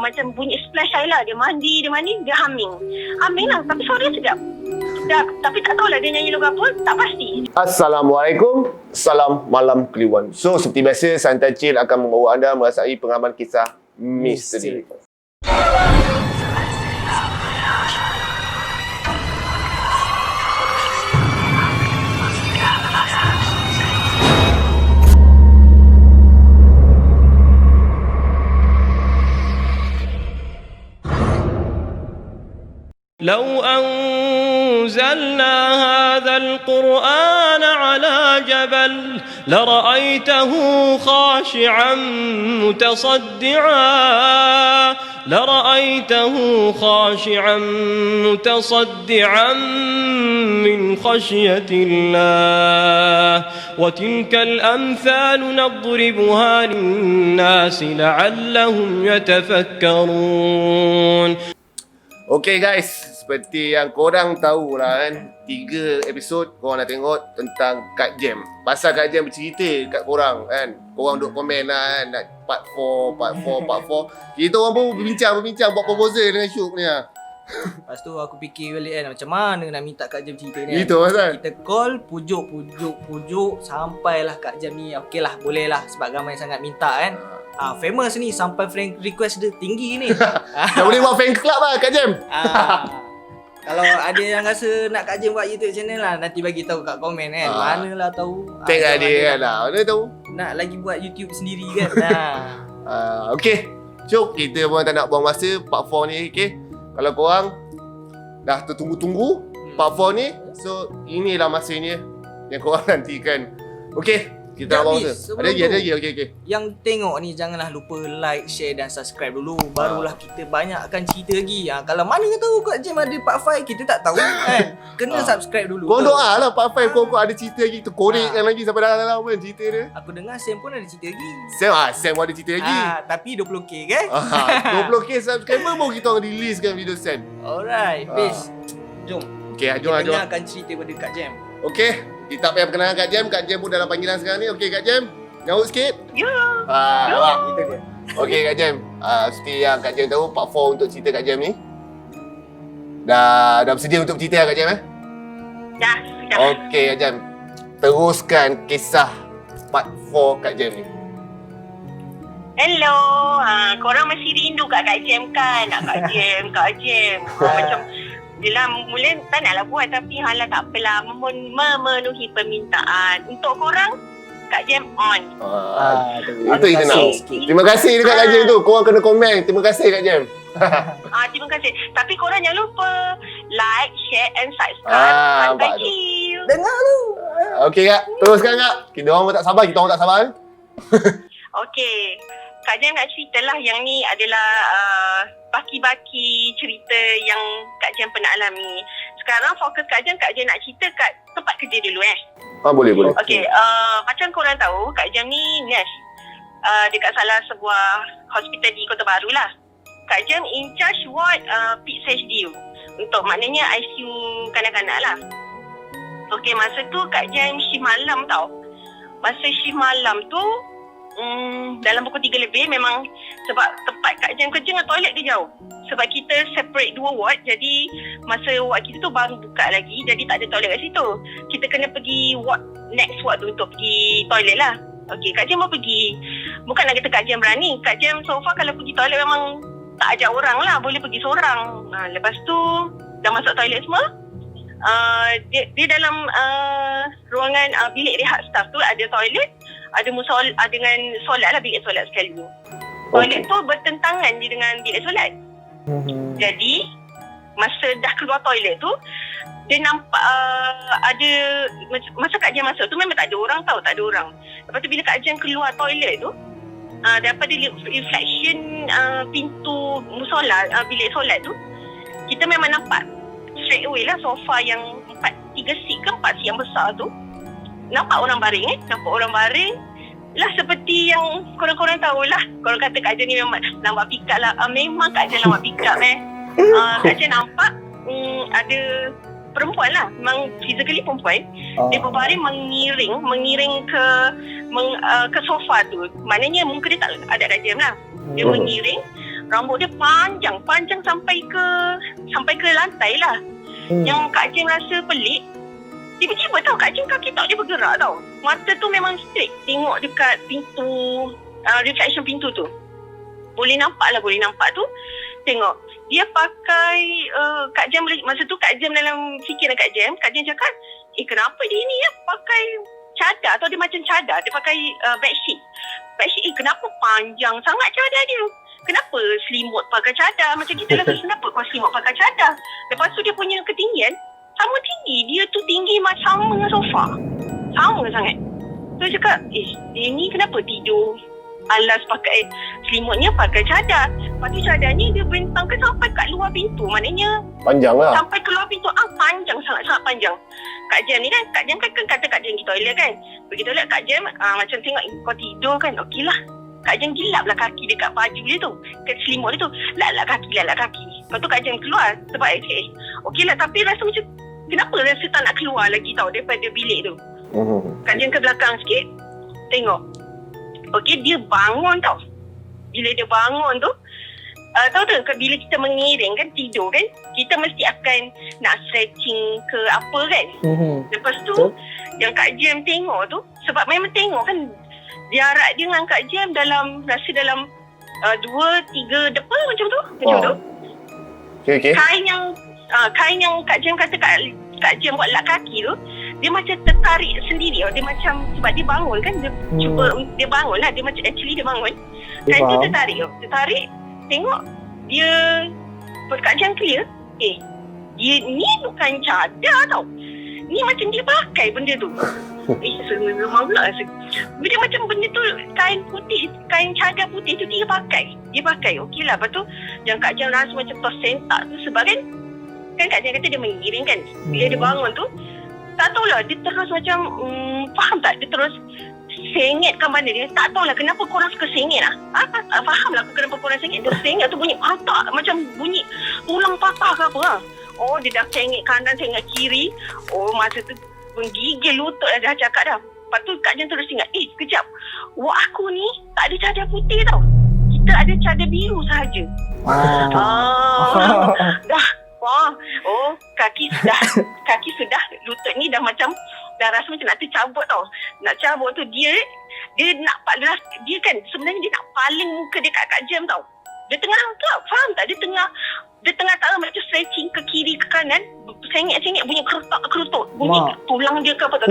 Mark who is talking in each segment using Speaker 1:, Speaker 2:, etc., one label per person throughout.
Speaker 1: macam bunyi splash air lah. Dia mandi, dia humming lah, tapi suara dia sedap. Tapi tak tahulah dia nyanyi lagu apa, tak pasti.
Speaker 2: Assalamualaikum, salam malam Kliwon. So, seperti biasa, Santai Chill akan membawa anda merasai pengalaman kisah misteri.
Speaker 3: لو أنزلنا هذا القرآن على جبل لرأيته خاشعا متصدعا من خشية الله وتلك الأمثال نضربها للناس لعلهم يتفكرون.
Speaker 2: Okay guys, seperti yang korang tahu lah kan, 3 episod korang dah tengok tentang Kak Jem. Pasal Kak Jem bercerita kat korang kan. Korang duk komen lah kan, nak part 4. Kita orang pun berbincang buat proposal dengan Syuk ni lah.
Speaker 4: Lepas tu aku fikir balik kan, macam mana nak minta Kak Jem cerita ni kan.
Speaker 2: Itu pasal
Speaker 4: Kita call, pujuk sampailah Kak Jem ni. Okey lah, boleh lah sebab ramai sangat minta kan. Famous ni, sampai friend request dia tinggi ni.
Speaker 2: dah boleh buat fan club lah Kak Jem.
Speaker 4: Kalau ada yang rasa nak Kak Jem buat YouTube channel lah, nanti bagi tahu kat komen kan. Manalah tahu.
Speaker 2: Tag lah dia kan lah. Mana tahu
Speaker 4: nak lagi buat YouTube sendiri kan.
Speaker 2: Okay Syuk, kita pun tak nak buang masa part 4 ni. Okay, kalau korang dah tertunggu-tunggu part 4 ni, so inilah masanya yang korang nantikan. Okay, kita nak buang masa. Ada lagi. Okay.
Speaker 4: Yang tengok ni janganlah lupa like, share dan subscribe dulu. Barulah kita banyakkan cerita lagi. Kalau mana tahu Kak Jem ada part 5, kita tak tahu kan. Kena subscribe dulu.
Speaker 2: Korang doa lah part 5 korang ada cerita lagi. Terkorekkan lagi sampai dalam kan cerita dia.
Speaker 4: Aku dengar Sam pun ada cerita lagi.
Speaker 2: Sam pun ada cerita lagi.
Speaker 4: Tapi 20k kan?
Speaker 2: 20k subscriber baru kita orang releasekan video Sam.
Speaker 4: Alright, best. Jom.
Speaker 2: Okay, jom.
Speaker 4: Kita dengarkan cerita pada Kak Jem.
Speaker 2: Okay, kita tak payah perkenalan Kak Jem. Kak Jem pun dalam panggilan sekarang ni. Okay Kak Jem, nyaut sikit.
Speaker 1: Ya.
Speaker 4: Itu dia.
Speaker 2: Okay Kak Jem, seperti yang Kak Jem tahu, part 4 untuk cerita Kak Jem ni dah bersedia untuk bercerita Kak Jem
Speaker 1: Dah.
Speaker 2: Okay Kak Jem, teruskan kisah part 4 Kak Jem ni.
Speaker 1: Hello, korang masih rindu kat Kak Jem kan? Nak Kak Jem. Macam yelah, mula tak naklah buat, tapi halah tak apalah, memenuhi permintaan. Untuk korang, Kak Jem on.
Speaker 2: Itu kita nak. Terima kasih dekat Kak Jem tu. Korang kena komen. Terima kasih Kak Jem.
Speaker 1: Terima kasih. Tapi korang jangan lupa like, share and subscribe. Santai Chill.
Speaker 4: Dengar tu.
Speaker 2: Okay Kak, teruskan Kak. Kita orang pun tak sabar.
Speaker 1: Okey. Kak Jem nak ceritalah yang ni adalah baki-baki cerita yang Kak Jem pernah alami. Sekarang fokus Kak Jem nak cerita kat tempat kerja dulu
Speaker 2: Boleh.
Speaker 1: Okey, macam korang tahu Kak Jem ni nurse dekat salah sebuah hospital di Kota Baru lah. Kak Jem in charge ward PICS-HDU. Untuk maknanya ICU kanak-kanak lah. Okey, masa tu Kak Jem shift malam tau. Masa shift malam tu dalam pukul 3 lebih, memang sebab tempat Kak Jem kerja dengan toilet dia jauh. Sebab kita separate 2 ward, jadi masa ward kita tu baru buka lagi, jadi tak ada toilet kat situ. Kita kena pergi next ward tu untuk pergi toilet lah. Okey, Kak Jem pun pergi. Bukan nak kata Kak Jem berani. Kak Jem so far kalau pergi toilet memang tak ajak orang lah, boleh pergi seorang. Lepas tu dah masuk toilet semua. Dia dalam ruangan bilik rehat staff tu ada toilet, ada musola dengan solat lah, bilik solat sekali. Toilet tu bertentangan dengan bilik solat. Jadi masa dah keluar toilet tu, dia nampak ada, masa Kak Jem masuk tu memang tak ada orang tau, tak ada orang. Lepas tu bila Kak Jem keluar toilet tu, daripada reflection pintu musola, bilik solat tu, kita memang nampak straight away lah sofa yang 3 seat ke 4 seat yang besar tu. Nampak orang baring lah, seperti yang korang-korang tahulah. Korang kata Kak Jem ni memang nampak pikat lah. Memang Kak Jem nampak pikat Kak Jem nampak ada perempuan lah, memang physically perempuan. Dia berbaring mengiring ke sofa tu. Maknanya muka dia tak ada Kak Jem lah. Dia mengiring Rambut dia panjang sampai ke lantai lah. Yang Kak Jem rasa pelik, tiba-tiba tau Kak Jem kaki tak dia bergerak tau. Mata tu memang straight tengok dekat pintu, reflection pintu tu. Boleh nampak tu. Tengok dia pakai Kak Jem masa tu Kak Jem dalam fikiran Kak Jem cakap, kenapa dia ni pakai cadar atau dia macam cadar, dia pakai bedsheet, kenapa panjang sangat cadar dia? Kenapa selimut pakai cadar? Macam kita rasa kenapa kau selimut pakai cadar? Lepas tu dia punya ketinggian sama tinggi. Dia tu tinggi macam sama dengan sofa. Sama sangat. So dia cakap, dia ni kenapa tidur alas pakai selimutnya pakai cadar? Lepas tu cadarnya dia bentangkan sampai kat luar pintu. Maknanya
Speaker 2: Panjang lah.
Speaker 1: sampai keluar pintu. Panjang, sangat-sangat panjang. Kak Jem ni kan, Kak Jem kan kata Kak Jem pergi toilet kan. Pergi toilet Kak Jem macam tengok kau tidur kan. Okey lah. Kak Jem gilap lah kaki dekat baju dia tu, kat selimut dia tu. Lak kaki. Lepas tu Kak Jem keluar sebab okey lah, tapi rasa macam kenapa rasa tak nak keluar lagi tau daripada bilik tu. Kak Jem ke belakang sikit, tengok. Okey, dia bangun tau. Bila dia bangun tu, tahu tak bila kita mengiring kan, tidur kan, kita mesti akan nak stretching ke apa kan. Lepas tu yang Kak Jem tengok tu, sebab memang tengok kan jarak dia dengan Kak Jem dalam 2-3 depa macam tu.
Speaker 2: Okay.
Speaker 1: Kain yang Kak Jem kata Kak Jem buat lap kaki tu, dia macam tertarik sendiri. Dia macam sebab dia bangun kan, dia bangun lah, dia macam actually dia bangun. Kain tu tertarik, tengok dia Kak Jem clear. Dia ni bukan cadar tau. Ni macam dia pakai benda tu. Memang pula dia macam benda tu, kain cadar putih tu dia pakai. Okey lah. Lepas tu yang Kak Jem rasa macam tersentak tu sebab kan Kak Jem kata dia mengiring kan. Bila dia bangun tu, tak tahulah dia terus macam faham tak, dia terus sengit kat mana dia. Tak tahulah kenapa korang suka sengit lah. Faham lah aku kenapa korang sengit. Dia sengit tu bunyi patah, macam bunyi tulang patah ke apa lah. Dia dah sengit kanan, sengit kiri. Masa tu menggigil lutut dah cakap dah. Lepas tu Kak Jem terus ingat, kejap, wak aku ni tak ada cadar putih tau. Kita ada cadar biru sahaja. Dah. Kaki sudah lutut ni dah macam dah rasa macam nak tercabut tau. Nak cabut tu dia nak dia kan sebenarnya dia nak paling muka dia kat Kak Jem tau. Dia tengah faham tak? Dia tengah tak macam stretching ke kiri ke kanan, sengit-sengit bunyi kerutut, bunyi tulang dia ke apa tu.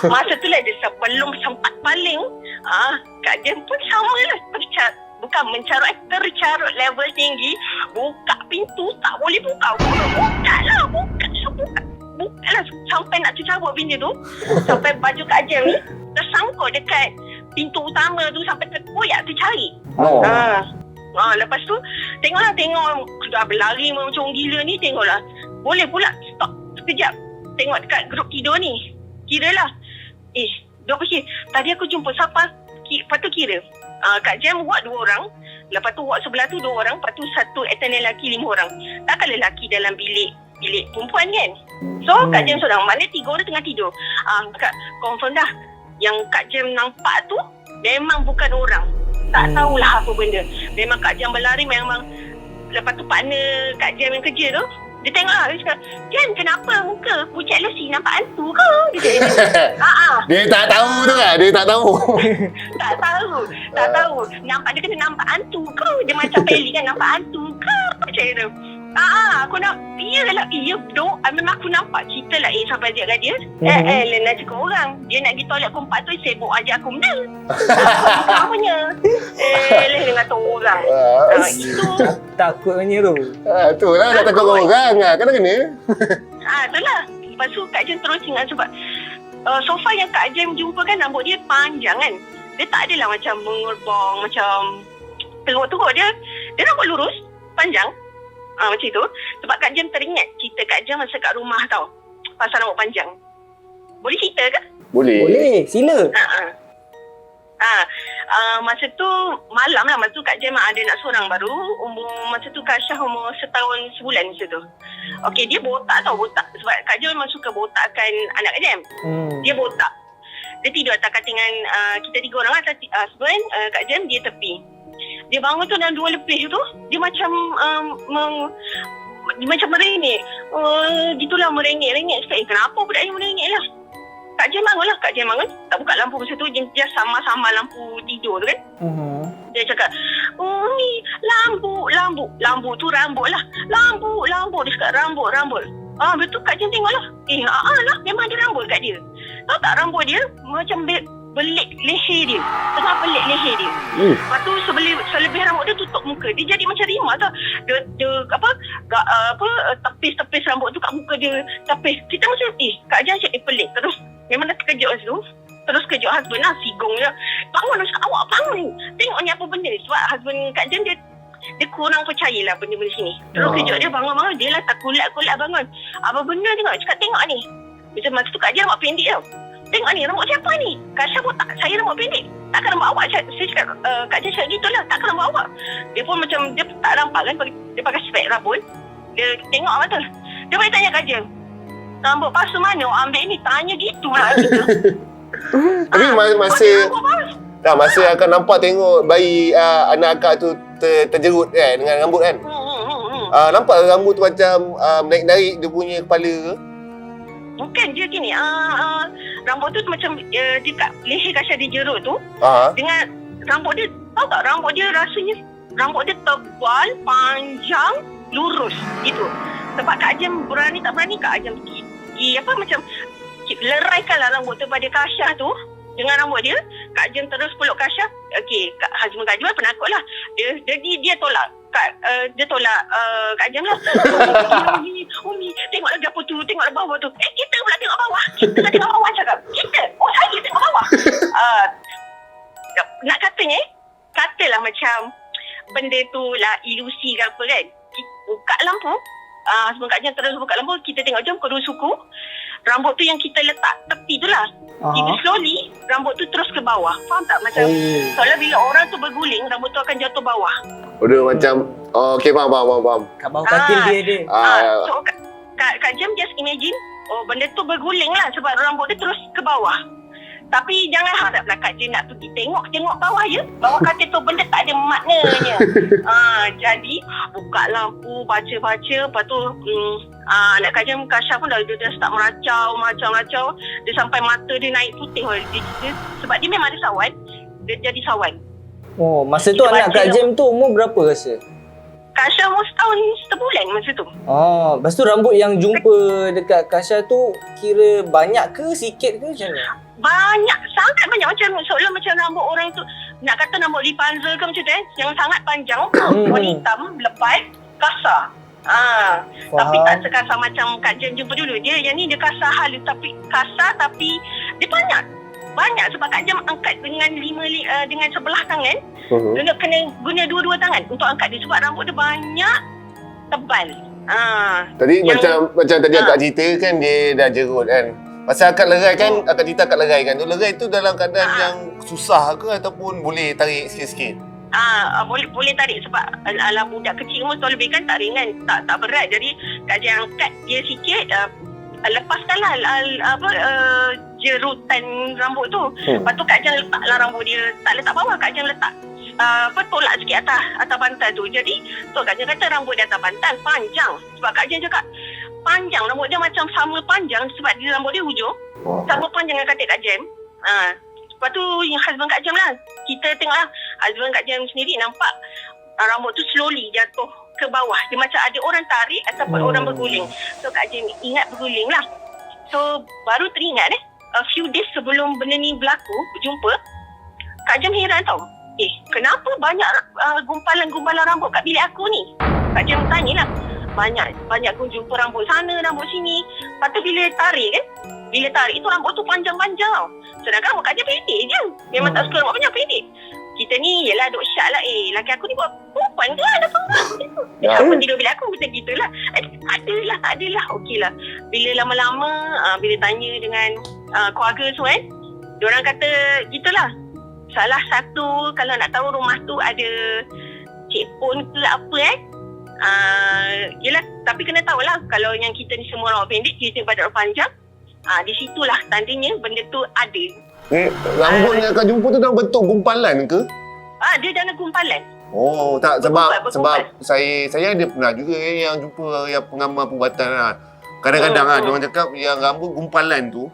Speaker 1: Masa tu lah dia sebelum sempat paling, Kak Jem pun sama lah. Bukan mencarut, tercarut level tinggi. Buka pintu, tak boleh buka. Buka lah. Sampai nak tercabut pintu tu. Sampai baju Kak Jem ni tersangkut dekat pintu utama tu, sampai tercari. Lepas tu tengok dah berlari macam gila ni. Tengoklah boleh pula stop sekejap, tengok dekat grup tidur ni. Kira lah dia fikir tadi aku jumpa siapa. Lepas tu kira Kak Jem ward 2 orang, lepas tu ward sebelah tu 2 orang, lepas tu satu attendant lelaki 5 orang. Takkan lelaki dalam bilik perempuan kan. So Kak Jem seorang, mana 3 orang tengah tidur. Kak confirm dah yang Kak Jem nampak tu memang bukan orang. Tak tahulah apa benda. Memang Kak Jem berlari memang. Lepas tu partner Kak Jem yang kerja tu, dia tengok lah, dia cakap, Jem kenapa muka pucat lesi, nampak hantu ke?
Speaker 2: Dia tak tahu tu lah. Dia tak tahu. Tak tahu. Dia kena nampak hantu ke? Dia macam Peli kan, nampak hantu ke? Macam tu. Aku nak, iyalah, memang aku nampak. Cerita lah sampai dia kat dia. Nak cakap orang, dia nak pergi toilet pukul 4 tu, sibuk ajak aku benda. Apanya? Dengan tu orang. Itu
Speaker 4: Takutnya tu.
Speaker 2: Tu lah, dah takut orang. Kena.
Speaker 1: Itulah. Lepas tu Kak Jem terus ingat sebab so far yang Kak Jem jumpa kan rambut dia panjang kan. Dia tak adalah macam mengerbong, macam teruk-teruk. Dia rambut lurus, panjang. Macam itu. Sebab Kak Jem teringat cerita Kak Jem masa kat rumah tau, pasal rambut panjang. Boleh cerita ke?
Speaker 2: Boleh,
Speaker 4: sila.
Speaker 1: Masa tu malam lah. Masa tu Kak Jem ada nak seorang baru. Masa tu Kak Syah umur setahun sebulan masa tu. Okey, dia botak tau, botak. Sebab Kak Jem memang suka botakkan anak Kak Jem. Dia botak. Dia tidur atas katil dengan kita 3 orang lah. Husband, Kak Jem, dia tepi. Dia bangun tu dalam 2 lebih tu, dia macam dia macam merengek. Gitulah merengek-rengek. Cakap, kenapa budak ni merengek lah? Kak Jem bangun lah. Kak Jem bangun. Tak buka lampu masa tu. Dia sama-sama lampu tidur tu kan. Dia cakap, ni lampu tu rambut lah. Lampu. Dia cakap rambut. Betul Kak Jem tengok lah. Lah memang ada rambut kat dia. Tahu tak rambut dia macam belik leher dia. Tengah belik leher dia. Lepas tu selebih rambut dia tutup muka. Dia jadi macam rimah tau. Dia tepis-tepis rambut tu kat muka dia. Tepis. Kita macam Kak Jem cakap pelik. Terus memang dah terkejut masa tu. Terus kejut husband lah, sigong je. Bangun, dia cakap, awak bangun. Tengok ni apa benda. Sebab husband Kak Jem dia kurang percayalah benda-benda sini. Terus kejut dia bangun. Dia lah tak kulat-kulat bangun. Apa benda tengok? Cakap tengok ni. Macam masa tu Kak Jem rambut pendek tau. Tengok ni, rambut siapa ni? Kasha pun tak, saya rambut pendek. Takkan rambut awak? Saya cakap, Kak Jem cakap gitulah. Takkan rambut awak? Dia pun macam, dia tak nampak kan. Dia pakai spek rambut. Dia tengok betul. Dia boleh tanya Kak Jem, rambut palsu mana awak ambil ni? Tanya gitu lah kita.
Speaker 2: Tapi masa akan nampak tengok bayi anak akak tu terjerut kan dengan rambut kan. Nampak rambut tu macam naik-naik dia punya kepala ke?
Speaker 1: Bukan, dia gini. Rambut tu macam dekat leher Kasha dijerut tu. Dengan rambut dia, tahu tak rambut dia rasanya rambut dia tebal, panjang, lurus gitu. Sebab Kak Jem berani tak berani Kak Jem macam leraikanlah rambut tu pada Kasha tu dengan rambut dia. Kak Jem terus peluk Kasha. Okey, husband Kak Jem penakut lah. Dia tolak Kak Jem lah. Umi, tengoklah apa tu, tengoklah bawah tu. Kita pula tengok bawah. Kita lah tengok bawah cakap. Saya tengok bawah. Nak katalah macam benda tu lah ilusi ke apa kan. Buka lampu. Husband Kak Jem terus buka lampu. Kita tengok jom kedua suku. Rambut tu yang kita letak tepi tu lah. Kita slowly, rambut tu terus ke bawah. Faham tak? Macam soalnya bila orang tu berguling, rambut tu akan jatuh bawah.
Speaker 2: Macam okey, faham.
Speaker 4: Kat bawah katil dia.
Speaker 1: So Kak Jem just imagine, benda tu berguling lah sebab rambut dia terus ke bawah. Tapi jangan haraplah Kak Jem nak pergi tengok bawah je. Bawah katil tu benda tak ada maknanya. Jadi buka lampu, baca-baca. Lepas tu anak Kak Jem, Kasha pun dah start meracau. Dia sampai mata dia naik putih. Sebab dia memang ada sawan. Dia jadi sawan.
Speaker 4: Masa tu anak Kak Jem tu umur berapa rasa?
Speaker 1: Kasha umur setahun sebulan masa tu.
Speaker 4: Lepas tu rambut yang jumpa dekat Kasha tu kira banyak ke sikit ke macam mana?
Speaker 1: Banyak, sangat banyak. Seolah macam rambut orang tu, nak kata rambut Rapunzel ke macam tu yang sangat panjang, warna hitam, lebat, kasar. Tapi tak sekasar macam Kak Jem jumpa dulu. Dia yang ni dia kasar halus, tapi dia banyak sebab Kak Jem angkat dengan sebelah tangan. Dia kena guna dua-dua tangan untuk angkat dia sebab rambut dia banyak, tebal.
Speaker 2: Tadi macam tadi akak cerita kan dia dah jerut kan. Pasal akak lerai kan, akak cerita akak lerai kan. Lerai tu dalam keadaan yang susah ke ataupun boleh tarik sikit-sikit?
Speaker 1: Boleh tarik sebab ala budak kecil umur tu lebih kan tak ringan, tak berat. Jadi Kak Jem angkat dia sikit, lepaskanlah jerutan rambut tu. Lepas tu Kak Jem letaklah rambut dia, tak letak bawah, Kak Jem letak tolak sikit atas bantal tu. Jadi tu Kak Jem kata rambut dia atas bantal panjang. Sebab Kak Jem cakap panjang, rambut dia macam sama panjang sebab dia rambut dia hujung. Sama panjang dengan katil Kak Jem. Lepas tu yang husband Kak Jem lah, kita tengoklah husband Kak Jem sendiri nampak rambut tu slowly jatuh ke bawah. Dia macam ada orang tarik ataupun orang berguling. So Kak Jem ingat berguling lah. So baru teringat a few days sebelum benda ni berlaku, berjumpa, Kak Jem heran tau. Kenapa banyak gumpalan-gumpalan rambut kat bilik aku ni? Kak Jem tanyalah. Banyak aku jumpa rambut sana, rambut sini. Lepas tu bila tarik tu rambut tu panjang-panjang tau. Sedangkan rambut Kak Jem pendek je. Memang tak suka rambut panjang, pendek. Kita ni yelah duk syak lah. Laki aku ni buat perempuan ke ada perempuan tu. Apa tidur bilik aku macam gitulah. Tak adalah. Okey lah. Bila lama-lama bila tanya dengan keluarga tu kan, diorang kata gitulah. Salah satu kalau nak tahu rumah tu ada cik pon ke apa yelah, tapi kena tahulah kalau yang kita ni semua rambut pendek, kita pada rambut panjang. Di situlah tandanya benda tu ada.
Speaker 2: Rambut yang akan jumpa tu dalam bentuk gumpalan ke?
Speaker 1: Dia dalam gumpalan.
Speaker 2: Oh, tak
Speaker 1: Bergumpat.
Speaker 2: sebab saya ada pernah juga yang jumpa yang pengamal perubatan lah. Kadang-kadang dia orang cakap yang rambut gumpalan tu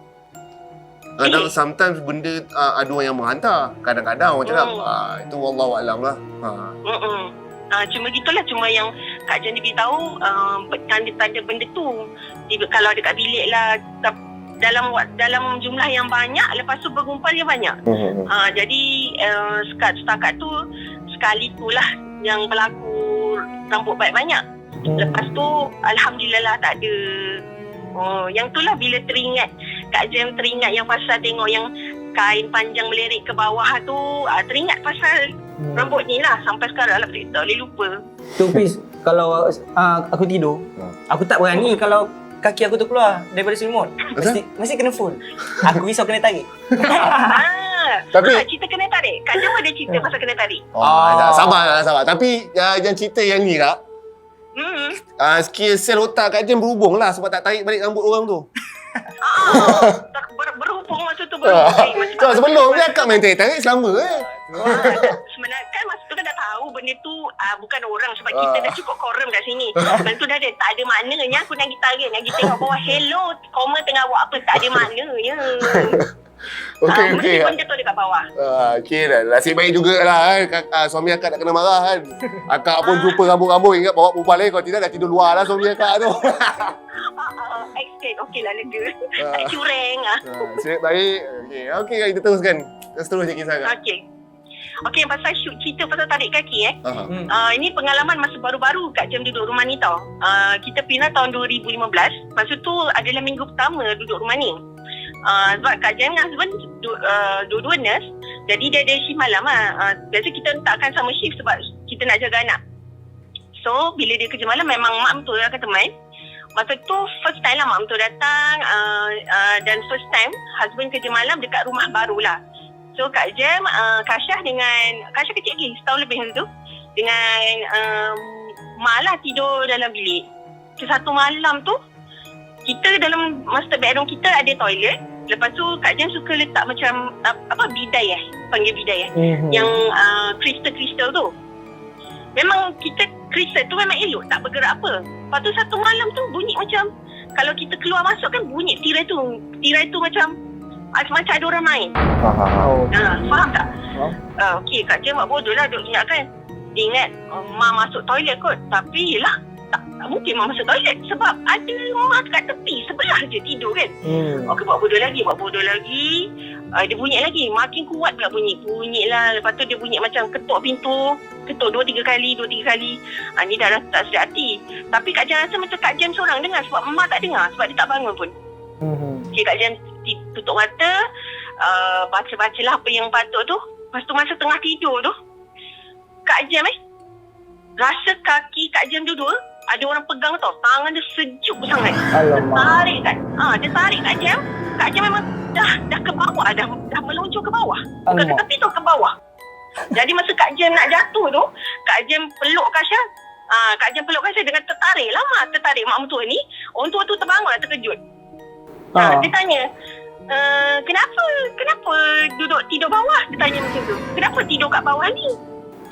Speaker 2: kadang sometimes benda ada orang yang menghantar. Kadang-kadang orang cakap itu wallahualam lah.
Speaker 1: Cuma gitulah, cuma yang Kak Jan dia beritahu tanda-tanda benda tu kalau dekat bilik lah dalam jumlah yang banyak, lepas tu bergumpal yang banyak. Jadi setakat tu sekali tu lah yang berlaku rambut baik banyak. Lepas tu alhamdulillah lah tak ada. Yang tu lah bila Kak Jan teringat yang pasal tengok yang kain panjang melirik ke bawah tu, teringat pasal rambut ni lah. Sampai sekarang lah tak boleh lupa.
Speaker 4: Tu Fiz, kalau aku tidur, aku tak berani kalau kaki aku tu keluar daripada selimut. Mesti kena full. Aku risau kena tarik.
Speaker 2: Tapi
Speaker 1: cerita kena tarik. Kak Jan ada cerita pasal kena tarik.
Speaker 2: Sabar. Tapi yang cerita yang ni Kak, sel otak Kak Jan berhubung lah sebab tak tarik balik rambut orang tu.
Speaker 1: Berhubung masa tu berhubung.
Speaker 2: Sebelum ni akak main tarik selama
Speaker 1: Sebenarnya kan masa tu kan dah tahu benda tu bukan orang, sebab kita dah cukup korum kat sini. Benda tu dah ada, tak ada maknanya aku nak pergi tarik, nak pergi tengok bawah, hello koma tengah buat apa, tak ada maknanya.
Speaker 2: Okey.
Speaker 1: Benda tu dekat bawah.
Speaker 2: Okey dah. Nasib baik jugalah suami akak tak kena marah kan. Akak pun jumpa rambut-rambut, ingat bawa perempuan lain, kalau tidak dah tidur luar lah suami akak tu.
Speaker 1: Exit, okey lah lega. Tak cureng.
Speaker 2: Nasib baik. Okey kita teruskan. Seterusnya kisah Kak.
Speaker 1: Okey, pasal cerita pasal tarik kaki ini pengalaman masa baru-baru Kak Jan duduk rumah ni tau. Kita pindah tahun 2015. Masa tu adalah minggu pertama duduk rumah ni. Sebab Kak Jan dengan husband dua-dua nurse. Jadi dia ada shift malam lah. Biasa kita takkan sama shift sebab kita nak jaga anak. So bila dia kerja malam memang mak mentua akan teman. Masa tu first time lah mak mentua datang dan first time husband kerja malam dekat rumah baru lah. So Kak Jan, Kasyah kecil lagi, setahun lebih macam tu, dengan mak lah tidur dalam bilik. Satu malam tu kita dalam master bedroom kita ada toilet. Lepas tu Kak Jan suka letak macam bidai panggil bidai yang kristal-kristal tu. Memang kita kristal tu memang elok, tak bergerak apa. Lepas tu satu malam tu bunyi macam, kalau kita keluar masuk kan bunyi tirai tu macam ada orang main. Faham tak? Okey, Kak Jan buat bodoh lah duk ingatkan. Dia ingat mak masuk toilet kot. Tapi yelah, tak mungkin mak masuk toilet sebab ada mak kat tepi sebelah je tidur kan. Okey, buat bodoh lagi. Dia bunyi lagi, makin kuat pula bunyi lah. Lepas tu dia bunyi macam ketuk pintu, ketuk 2-3 kali. Ni dah tak sedap hati. Tapi Kak Jan rasa macam Kak Jan seorang dengar sebab mak tak dengar, sebab dia tak bangun pun. Okey, Kak Jan tutup mata, baca-bacalah apa yang patut tu. Lepas tu masa tengah tidur tu, Kak Jan rasa kaki Kak Jan duduk, ada orang pegang tau. Tangan dia sejuk sangat. Dia tarik Kak Jan. Kak Jan memang dah ke bawah, dah meluncur ke bawah. Bukan ke tepi tu, ke bawah. Jadi masa Kak Jan nak jatuh tu, Kak Jan peluk Kasyah. Kak Jan peluk Kasyah dengan tertarik mak mentua ni. Orang tua tu terbangun lah, terkejut. Dia tanya, kenapa duduk tidur bawah? Dia tanya macam tu. Kenapa tidur kat bawah ni?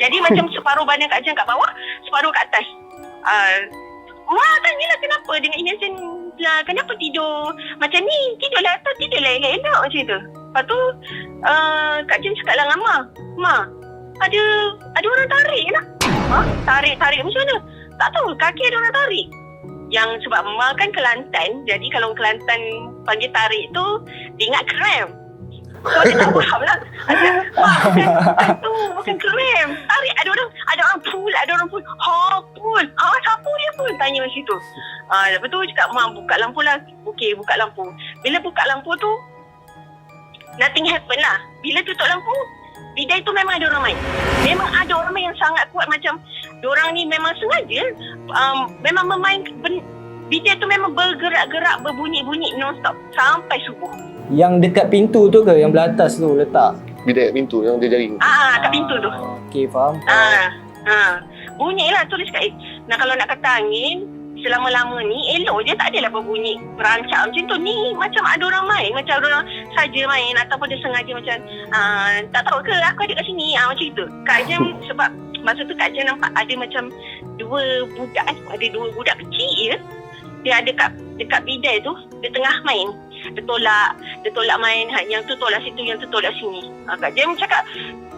Speaker 1: Jadi macam separuh badan Kak Jan kat bawah, separuh kat atas. Mak tanyalah kenapa dengan innocent lah, kenapa tidur macam ni? Tidurlah atas, tidurlah elok-elok macam tu. Lepas tu Kak Jan cakap lah dengan Mak, ada orang tarik lah. Tarik macam mana? Tak tahu, kaki ada orang tarik. Yang sebab Mak kan Kelantan, jadi kalau Kelantan panggil tarik tu, dia ingat krem. So dia tak faham lah. Bukan krem. Tarik, ada orang pull. Pull. Siapa dia pun? Tanya macam tu. Lepas tu cakap, Mak buka lampu lah. Okey, buka lampu. Bila buka lampu tu, nothing happen lah. Bila tutup lampu, bidai tu memang ada orang main. Memang ada orang main yang sangat kuat, macam diorang ni memang sengaja memang memain bidai tu memang bergerak-gerak, berbunyi-bunyi non-stop sampai subuh.
Speaker 4: Yang dekat pintu tu ke? Yang belah atas tu letak?
Speaker 2: Bidai pintu yang dia jaring.
Speaker 1: Kat pintu tu.
Speaker 4: Okey, faham.
Speaker 1: Bunyi lah, tulis kat kalau nak kata angin, selama-lama ni elok je, tak adalah berbunyi berancak macam tu. Ni macam ada orang main, macam ada orang saja main ataupun dia sengaja macam tak tahu ke aku ada kat sini, macam itu. Kak Jam sebab masa tu Kak Jam nampak ada macam dua budak kecil je. Dia ada dekat bidai tu, dia tengah main. Dia tolak main, yang tu tolak situ, yang tu tolak sini. Kak Jam cakap,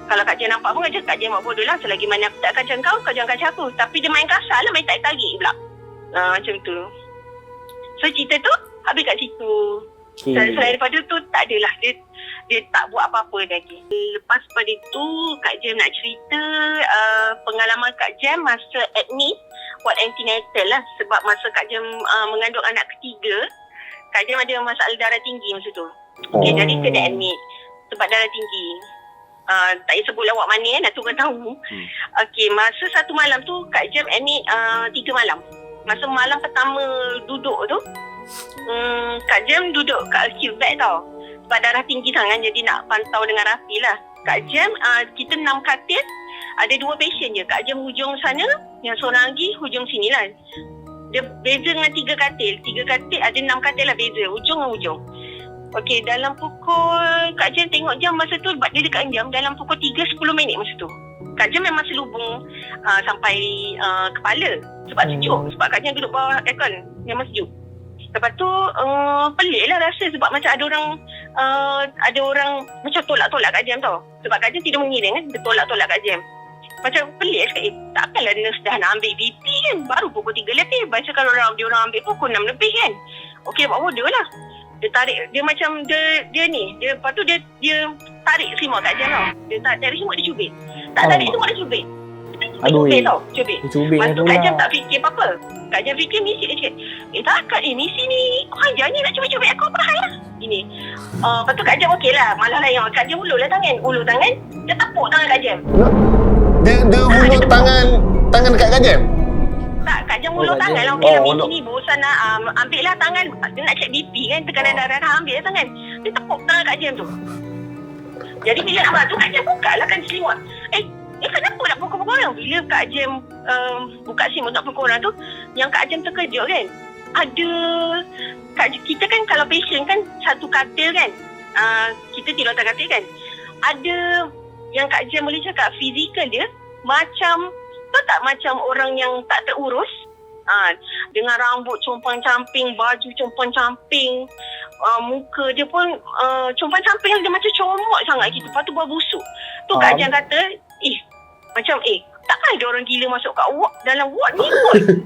Speaker 1: kalau Kak Jam nampak pun Kak Jam buat bodoh lah, selagi mana aku tak kacau kau jangan kacau aku. Tapi dia main kasar lah, main tarik-tarik pula. Macam tu. So cerita tu habis kat situ. Selain daripada tu tak adalah dia tak buat apa-apa lagi. Lepas pada itu Kak Jam nak cerita pengalaman Kak Jam masa admit buat antenatal lah. Sebab masa Kak Jam mengandung anak ketiga, Kak Jam ada masalah darah tinggi masa tu. Okay, jadi kena admit sebab darah tinggi. Tak payah sebut lawak mana nak tunggu tahu. Okay, masa satu malam tu Kak Jam admit 3 malam. Masa malam pertama duduk tu, Kak Jam duduk kat acute bed tau. Sebab darah tinggi sangat, jadi nak pantau dengan rapi lah. Kak Jam, kita 6 katil, ada 2 patient je. Kak Jam hujung sana, yang seorang lagi hujung sini lah. Dia beza dengan 3 katil. 3 katil, ada 6 katil lah beza, hujung dengan hujung. Okey, dalam pukul, Kak Jam tengok jam masa tu, sebab dia dekat jam, dalam pukul 3.10 masa tu. Kak Jam memang selubung sampai kepala. Sebab sejuk. Sebab Kak Jam duduk bawah aircon, memang sejuk. Lepas tu pelik lah rasa sebab macam ada orang macam tolak-tolak Kak Jam tau. Sebab Kak Jam tidur mengiring kan, dia tolak-tolak Kak Jam. Macam pelik sekali. Takkanlah nurse dah nak ambil BP kan, baru pukul 3 lebih. Baca kalau dia orang ambil pukul 6 lebih kan. Okey, buat bodoh lah. Dia tarik, dia macam dia ni, lepas tu dia tarik selimut Kak Jam tau. Dia tarik selimut, dia cubit. Tak tarik selimut, dia cubit. Cubit tau, cubit. Lepas tu Kak Jam tak fikir apa-apa. Kak Jam fikir misi, dia cakap, takkan misi ni kau ajar ni nak cubit-cubit aku, apa hal lah ini. Lepas tu Kak Jam okey lah, malah layan. Kak Jam ulur tangan, dia tepuk tangan Kak Jam.
Speaker 2: Dia ulur tangan dekat Kak Jam?
Speaker 1: Tak, Kak Jam ulur tangan lah. Okey lah, misi ni bosan nak ambil lah tangan. Dia nak check BP kan, tekanan darah, ambil lah tangan. Dia tepuk tangan Kak Jam tu. Jadi bila abang tu Kak Jam buka lah kan selimut. Kenapa nak pukul-pukul orang? Bila Kak Jam buka selimut nak pukul orang tu, yang Kak Jam terkejut kan, kita kan kalau patient kan satu katil kan, kita tidur atas katil kan, ada yang Kak Jam boleh cakap fizikal dia macam, tahu tak, macam orang yang tak terurus, dengan rambut compang-camping, baju compang-camping, muka dia pun compang-camping, dia macam comot sangat gitu. Lepas tu buat busuk. Tu Kak Jam kata, macam takkan ada orang gila masuk kat ward, dalam ward ni kot.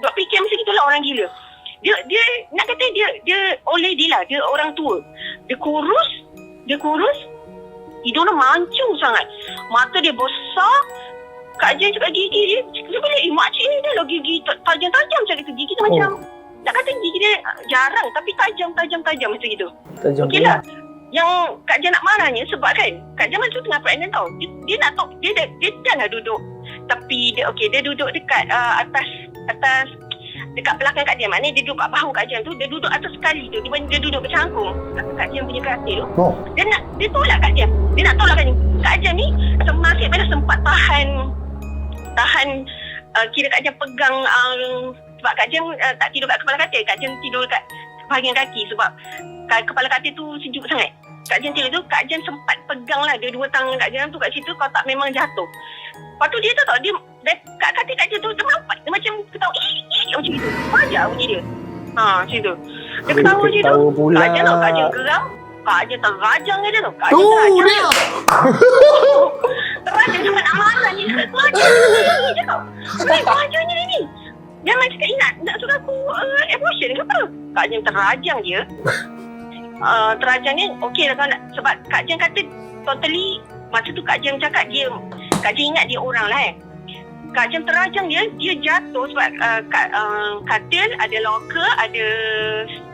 Speaker 1: Buat fikir macam itulah orang gila. Dia nak kata dia oleh dia lah, dia orang tua. Dia kurus, hidung dia mancung sangat. Mata dia besar. Kak Jam cakap gigi dia boleh, makcik ni dah lah gigi tajam-tajam macam itu. Gigi tu macam, nak kata gigi dia jarang tapi tajam macam gitu. Okey lah. Yang Kak Jam nak marahnya sebab kan Kak Jam masa tu tengah pregnant tau. Dia nak tahu, dia dah lah duduk tepi dia. Okey, dia duduk dekat atas dekat belakang Kak Jam. Maknanya dia duduk kat bahu Kak Jam tu, dia duduk atas sekali tu. Dia duduk bercangkung Kak Jam punya katil tu. Dia tolak Kak Jam. Dia nak tolak Kak Jam. Kak Jam ni nasib baik sempat tahan kira Kak Jam pegang sebab Kak Jam tak tidur kat kepala katil. Kak Jam tidur kat bahagian kaki sebab kepala katil tu sejuk sangat. Kak Jam tidur tu, Kak Jam sempat pegang lah dua dua-dua tangan Kak Jam tu kat situ, kalau tak memang jatuh. Lepas tu dia tahu dia kat katil Kak Jam tu, dia nampak, dia macam ketawa macam itu. Wajar bunyi dia. Macam tu. Dia ketawa je tu. Kak Jam tau, Kak Jam geram. Kak Jam terrajang je tu. Kak Jam terrajang dia. Terrajang sampai nak marah ni. Terrajang ni je tau. Terrajang ni. Dia macam cakap, nak suruh aku abortion ke apa? Kak Jam terrajang je. Terrajang ni okey lah kalau nak, sebab Kak Jam kata totally, masa tu Kak Jam cakap Kak Jam ingat dia orang lah Kak Jam terrajang dia jatuh sebab katil ada locker, ada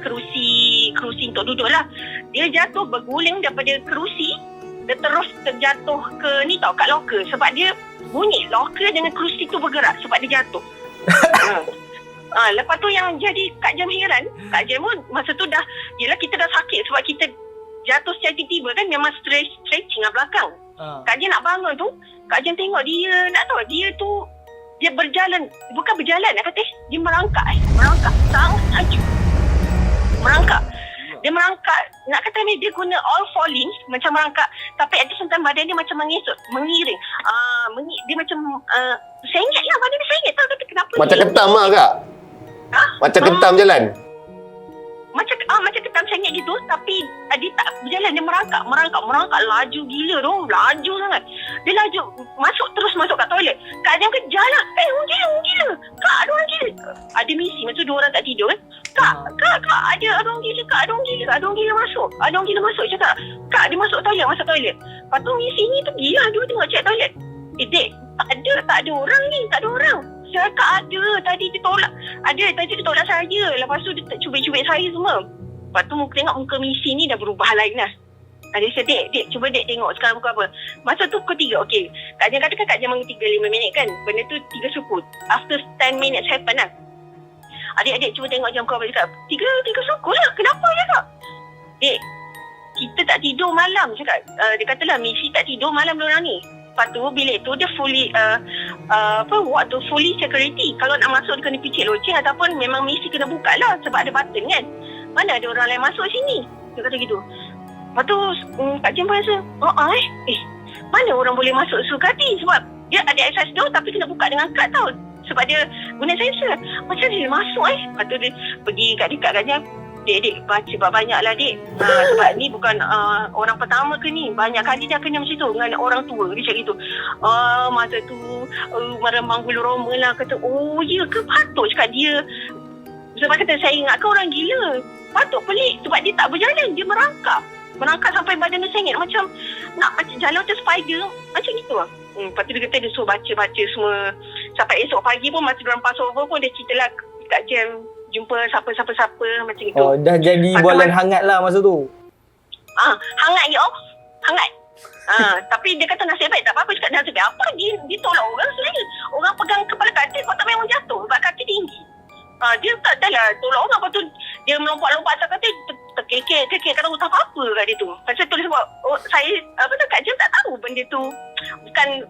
Speaker 1: kerusi untuk duduk lah. Dia jatuh berguling daripada kerusi, dia terus terjatuh ke ni tau, kat locker. Sebab dia bunyi locker dengan kerusi tu bergerak sebab dia jatuh. Lepas tu yang jadi Kak Jam heran, Kak Jam pun masa tu dah, yelah kita dah sakit sebab kita jatuh secara tiba-tiba kan, memang stretching lah belakang. Kak Jam nak bangun tu, Kak Jam tengok dia, nak tahu dia tu Dia berjalan, bukan berjalan nak kata, dia merangkak sangat laju. Dia merangkak, nak kata ni dia guna all falling macam merangkak, tapi at the same time badan dia macam mengiring. Dia macam sengit lah, badan dia sengit. Tahu kata kenapa?
Speaker 2: Macam ketam lah kak?
Speaker 1: Ha?
Speaker 2: Macam ketam jalan?
Speaker 1: Macam ketam sengit gitu, tapi dia tak berjalan, dia merangkak laju gila tu, laju sangat. Dia laju terus masuk kat toilet. Kak Jam kejar lah, orang gila kak, ada orang gila. Ada misi, masa 2 orang tak tidur kan. Kak, ada orang gila, kak, ada orang gila masuk, cakap. Kak, dia masuk toilet. Lepas tu misi ni pergilah, dia tengok check toilet. Dek, tak ada orang ni, tak ada orang. Saya kata ada, tadi dia tolak saya. Lepas tu dia cubit-cubit saya semua. Lepas tu tengok muka misi ni dah berubah lain lah. Dia cakap, dek, cuba dek tengok sekarang muka apa. Masa tu pukul 3, okey. Kak Jan katakan Kak Jan bagi 3-5 minit kan. Benda tu 3 suku. After 10 minutes happen lah. Adik, cuba tengok jam kau apa. Dia cakap, 3 suku lah. Kenapa je kak? Dek, kita tak tidur malam. Cakap, dia katalah misi tak tidur malam diorang ni. Lepas tu bilik tu dia fully fully security. Kalau nak masuk dia kena picit loceng ataupun memang mesti kena buka lah sebab ada button kan. Mana ada orang lain masuk sini. Dia kata gitu. Lepas tu Kak Jem pun rasa mana orang boleh masuk Sukati sebab dia ada access door tapi kena buka dengan kad tau. Sebab dia guna sensor. Macam dia masuk Lepas tu dia pergi kat Kak Jem. Dek, baca banyak lah dek. Sebab ni bukan orang pertama ke ni. Banyak kali dah kena macam tu dengan orang tua. Dia cakap gitu. Masa tu meremang bulu roma lah. Kata, oh ya ke patut cakap dia. Sebab kata saya ingatkan orang gila. Patut pelik sebab dia tak berjalan. Dia merangkak sampai badan dia sengit. Macam jalan macam spider. Macam gitu lah. Lepas tu dia kata dia suruh baca semua. Sampai esok pagi pun masa diorang pass over pun dia cerita lah Kak Jem jumpa siapa macam itu.
Speaker 4: Oh, dah jadi bualan hangat lah masa tu.
Speaker 1: Hangat ya. Hangat. Tapi dia kata nasib baik tak apa-apa. Cakap nasib baik apa dia tolak orang sebenarnya. Orang pegang kepala katil kau tak memang jatuh sebab katil tinggi. Dia tak adalah tolak orang. Lepas tu dia melompat-lompat atas katil terkekek kata tak apa-apa kat dia tu. Pasal tu dia sebab saya Kak Jem tak tahu benda tu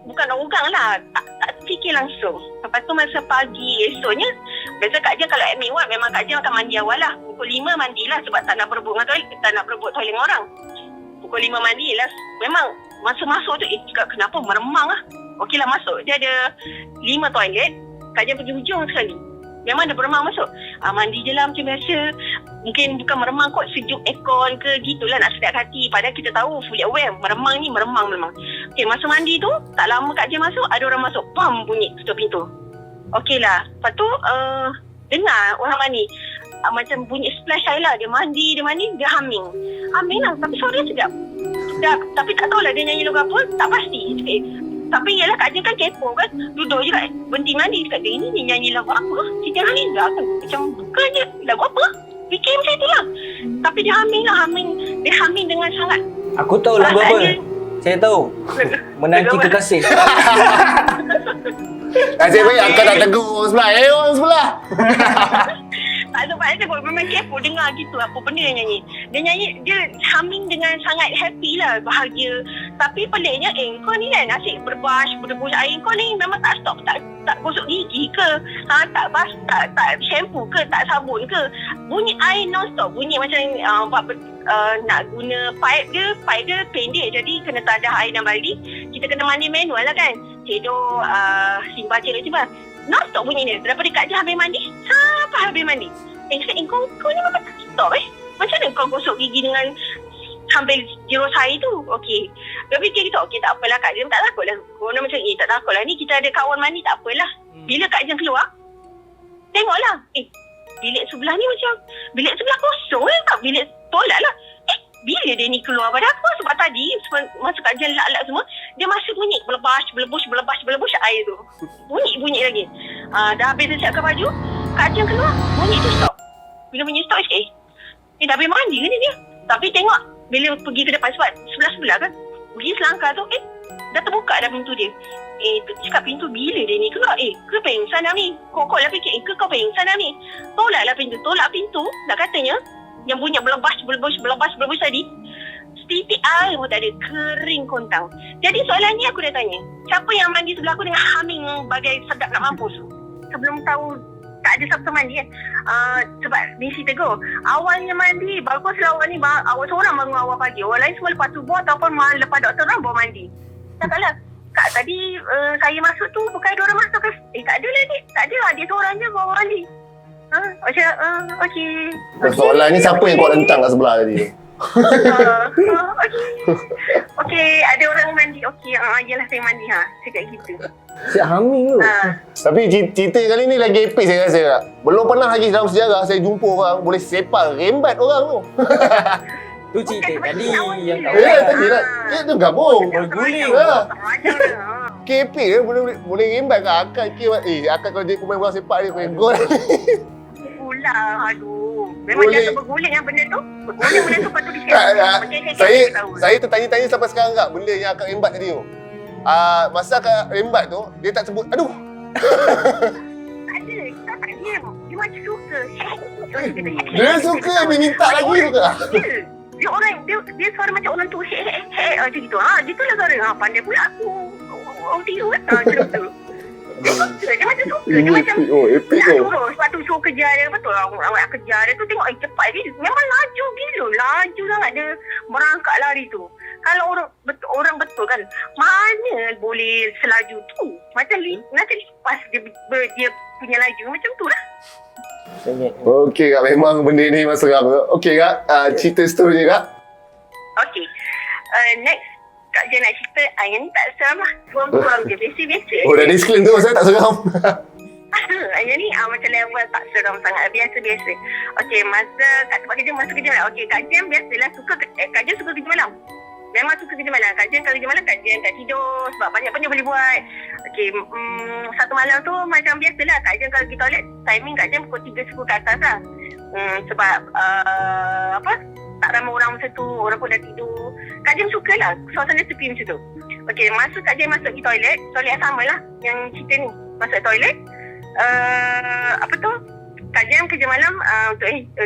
Speaker 1: bukan orang lah. Tak fikir langsung. Lepas tu masa pagi esoknya biasa Kak Jem kalau admit ward memang Kak Jem akan mandi awal lah. Pukul 5 mandilah sebab tak nak berebut toilet dengan orang. Pukul 5 mandi lah. Memang masa masuk tu cakap kenapa meremang lah. Okey lah masuk. Dia ada 5 toilet. Kak Jem pergi hujung sekali. Memang dia beremang masuk. Mandi je lah macam biasa. Mungkin bukan meremang kot, sejuk aircon ke gitulah nak sedap hati. Padahal kita tahu fully aware meremang ni meremang memang. Okey, masa mandi tu tak lama Kak Jem masuk, ada orang masuk, pam bunyi tutup pintu. Okey lah. Lepas tu dengar orang mandi. Macam bunyi splash saya lah. Dia mandi, dia humming lah. Tapi suara sedap. Tapi tak tahulah dia nyanyi lagu apa, tak pasti. Tapi ialah Kak Jem kan kepo kan. Duduk je kat berhenti mandi. Cakap dia ni nyanyi lagu apa? Siti Nurhaliza kan. Macam bukan je lagu apa? Fikir macam itulah. Tapi dia humming. Dia humming dengan sangat.
Speaker 4: Aku tahu lagu apa. Saya tahu. Menanti Kekasih.
Speaker 2: Nasib baik akak tak tegur orang sebelah. Orang sebelah.
Speaker 1: Tak sebab saya memang kepo dengar gitu apa benda dia nyanyi. Dia humming dengan sangat happy lah, bahagia. Tapi peliknya kau ni kan asyik berdebus air. Kau ni memang tak stop, tak gosok gigi ke, tak shampoo ke, tak sabun ke. Bunyi air non-stop. Bunyi macam nak guna pipe dia pendek. Jadi kena tadah air dan baldi. Kita kena mandi manual lah kan. Cedok, simba cedok. Non-stop bunyi dia. Daripada Kak Jem habis mandi sampai habis mandi. Kau ni memang tak stop Macam mana kau gosok gigi dengan sambil jeros air tu? Okey. Dia fikir gitu. Okey, tak apalah Kak Jem, tak takut lah. Korang macam tak takut lah. Ni kita ada kawan mandi, tak apalah. Bila Kak Jem keluar, tengoklah. Bilik sebelah ni macam bilik sebelah kosong tak? Bilik tolak lah. Bila dia ni keluar pada aku? Sebab tadi masa Kak Jem lak-lak semua, dia masih bunyi belebus air tu. Bunyi lagi. Dah habis dia siapkan baju, Kak Jem keluar, bunyi tu stop. Bila bunyi stop sikit, dah habis mandi ke ni dia? Tapi tengok bila pergi ke depan sebab sebelah-sebelah kan, pergi selangkah tu dah terbuka dah pintu dia. Cakap pintu bila dia ni keluar? Ke pengsan dah ni? Kok lah fikir, ke kau pengsan dah ni? Tolak pintu. Nak katanya yang bunyi belebas tadi Titik air pun tak ada. Kering kontang. Jadi soalannya aku dah tanya, siapa yang mandi sebelah aku dengan humming bagai sedap nak mampus tu? Sebelum tahu tak ada siapa mandi kan. Sebab Nisi tegur, awalnya mandi baguslah awak ni, awak seorang bangun awal pagi, orang lain semua lepas subuh ataupun lepas doktor orang baru mandi. Takkanlah Kak tadi saya masuk tu bukan ada orang masuk kan? Tak ada lah dik. Tak ada lah, dia seorang je bawa mandi. Okey.
Speaker 2: Soalan ni siapa yang kau lentang kat sebelah tadi?
Speaker 1: Okey, ada orang mandi. Okey, yalah saya mandi cakap gitu.
Speaker 4: Siap humming tu.
Speaker 2: Tapi cerita kali ni lagi epic saya rasa kak. Belum pernah lagi dalam sejarah saya jumpa orang boleh sepak rembat orang tu.
Speaker 4: Tu cerita tadi yang kau
Speaker 2: Tadi lah. Dia tu gabung.
Speaker 4: berguling.
Speaker 2: KP boleh rembat kat akak. Akak kalau dia main bola sepak dia main gol.
Speaker 1: Pula, aduh. Memang
Speaker 2: Boleh.
Speaker 1: dia berguling yang benda tu. Berguling benda tu patut di-share.
Speaker 2: Saya tertanya-tanya sampai sekarang kak benda yang akak rembat tadi tu. Masa akak rembat tu dia tak sebut aduh.
Speaker 1: Tak ada. Tak dia. Dia macam suka.
Speaker 2: Dia suka dia minta lagi tu kak.
Speaker 1: Dia orang dia suara macam orang tu macam gitu. Dia tu lah suara. Pandai pula aku. Orang tiru kan. Macam tu. Dia macam suka. Dia macam
Speaker 2: Epic
Speaker 1: nak
Speaker 2: tu.
Speaker 1: turun. Sebab tu suruh kejar dia. Betul lah. Orang kejar dia tu tengok cepat dia. Memang laju gila. Laju sangat dia merangkak lari tu. Kalau orang betul kan, mana boleh selaju tu? Macam lipas dia punya laju. Macam tu lah.
Speaker 2: Okey kak, memang benda ni memang seram. Okey kak, cerita story ni kak.
Speaker 1: Okay. Next. Kak Jen nak cerita. Yang ni tak seram lah. Buang-buang je. Biasa-biasa.
Speaker 2: Oh dah disclaim tu saya tak seram.
Speaker 1: Yang ni macam level tak seram sangat. Biasa-biasa. Okay. Masa kat tempat kerja, masa kerja malam. Okay. Kak Jen biasalah suka. Kak Jen suka kerja malam. Memang suka kerja malam. Kak Jen kalau kerja malam, Kak Jen tak tidur. Sebab banyak benda boleh buat. Okay. Satu malam tu macam biasalah. Kak Jen kalau pergi toilet, timing Kak Jen pukul 3.10 ke atas lah. Sebab tak ramai orang masa tu. Orang pun dah tidur. Kak Jem sukalah suasana sepi macam tu. Okay, masa Kak Jem masuk di toilet yang sama lah yang cerita ni. Masuk toilet, Kak Jem kerja malam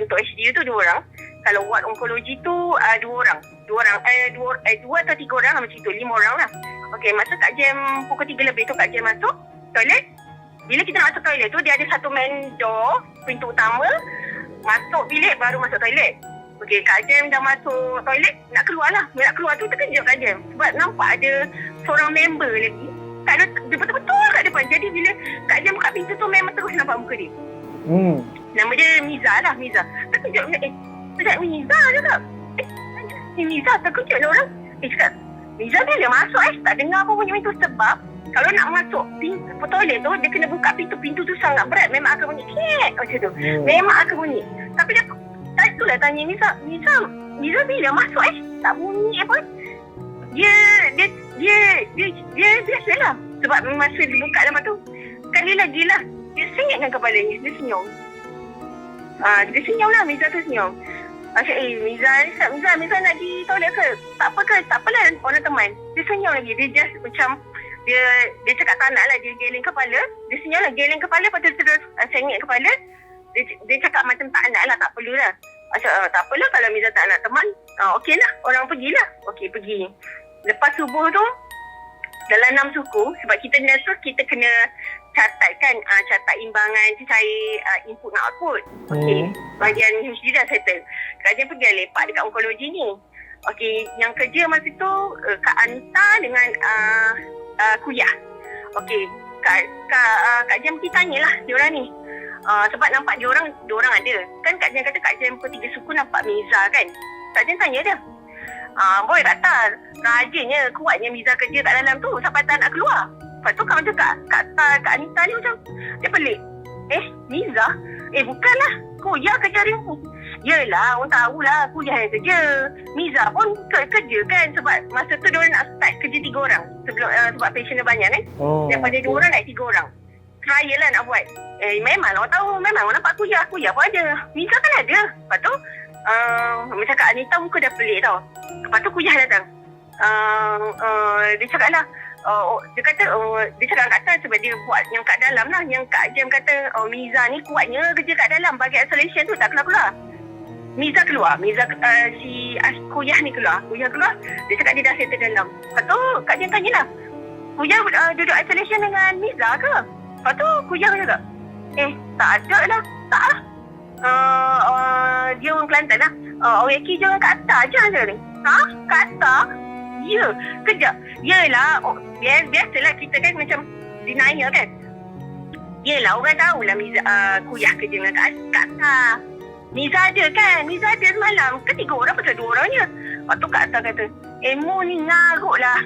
Speaker 1: untuk HDU tu 2 orang. Kalau ward onkologi tu 2 orang. 2 atau 3 orang macam tu, 5 orang lah. Okay, masa Kak Jem pukul 3 lebih tu Kak Jem masuk toilet. Bila kita nak masuk toilet tu, dia ada satu main door, pintu utama. Masuk bilik baru masuk toilet. Okey, Kak Jem dah masuk toilet, nak keluar lah. Nak keluar tu terkejut Kak Jem. Sebab nampak ada seorang member lagi. Dia betul-betul kat depan. Jadi bila Kak Jem buka pintu tu, memang terus nampak muka dia. Nama dia Miza lah, Miza. Terkejut. Cakap Miza je tak? Miza terkejut lah orang. Cakap, Miza bila masuk tak dengar apa bunyi pintu. Sebab kalau nak masuk toilet tu, dia kena buka pintu. Pintu tu sangat berat. Memang akan bunyi kek macam tu. Memang akan bunyi. Tapi dia itulah tanya Miza bila masuk tak bunyi apa. Dia biasalah. Sebab masa dia buka dalam tu, sekali lagi lah dia senyapkan kepalanya, dia senyum. Dia senyum lah, Miza tu senyum. Macam Miza nak pergi toilet ke? Tak apalah orang teman. Dia senyum lagi, dia just macam dia cakap tak nak lah, dia geleng kepala. Dia senyum lah, geleng kepala, lepas tu terus sengit kepala. Dia cakap macam tak nak lah, tak perlulah. Macam tak apalah kalau Miza tak nak teman. Okey lah, orang pergilah. Okey, pergi. Lepas subuh tu, dalam 6 suku, sebab kita nurse tu, kita kena catat imbangan cair input dan output. Okey, bahagian HG dah settle. Kak Jem pergi lepak dekat onkologi ni. Okey, yang kerja masa tu Kak Anta dengan Kuya. Okey, Kak Jem pergi tanyalah diorang ni. Sebab nampak diorang ada. Kan Kak Jem kata Kak Jem pukul 3 suku nampak Miza kan. Kak Jem tanya dia. Boy kata rajinnya, kuatnya Miza kerja kat dalam tu sampai tak nak keluar. Lepas tu macam Kak Anita ni macam dia pelik. Miza? Bukanlah, Kuya kerja hari ni. Yelah, orang tahulah Kuya yang kerja. Miza pun kerja kan. Sebab masa tu diorang nak start kerja 3 orang sebab patient dia banyak kan. Daripada 2 orang naik 3 orang. Trial lah nak buat. Memang orang tahu, memang orang nampak Kuya pun ada. Miza kan ada. Lepas tu macam Kak Anita muka dah pelik tau. Lepas tu Kuya datang. Dia cakap lah, dia cakap kat atas sebab dia buat yang kat dalam lah. Yang Kak Jem kata Miza ni kuatnya kerja kat dalam, bagi isolation tu tak keluar-keluar. Miza keluar. Si Kuyah ni keluar. Dia cakap dia dah settle dalam. Lepas tu Kak Jem tanyalah, Kuyah duduk isolation dengan Miza ke? Lepas tu Kuyah cakap, tak ada lah. Tak lah. Dia orang Kelantan lah. Orang Yaki je orang kat atas je macam ni. Ha? Kat atas? Ya. Kejap. Yelah. Biasalah kita kan macam denial kan. Yelah, orang tahulah Miza Kuyah kerja dengan kat atas. Miza ada kan? Miza ada semalam. Ketiga orang pasal 2 orang je. Lepas tu Kak Atta kata, Mo ni ngarut lah.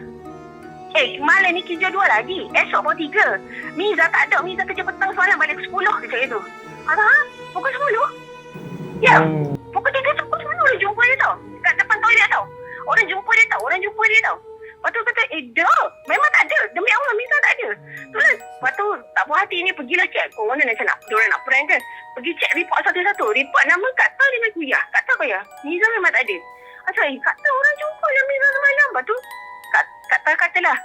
Speaker 1: Malam ni kerja 2 lagi. Esok pukul 3. Miza tak ada. Miza kerja petang semalam balik 10. Dia cakap itu. Pukul 10? Ya. Pukul 3 pukul 10 orang jumpa dia tau. Kat depan toilet tau. Orang jumpa dia tau. Lepas tu kata, dah. Memang tak ada. Demi Allah, Miza tak ada. Itulah. Lepas tu, tak puas hati ni, pergilah check. Korang macam nak, diorang nak prank kan. Pergi check report satu-satu. Report nama Kak Atta dengan Kuyah. Kak Atta Kuyah. Miza memang tak ada. Macam, Kak Atta orang jumpa yang Miza semalam. Lepas tu, Kak Atta katalah,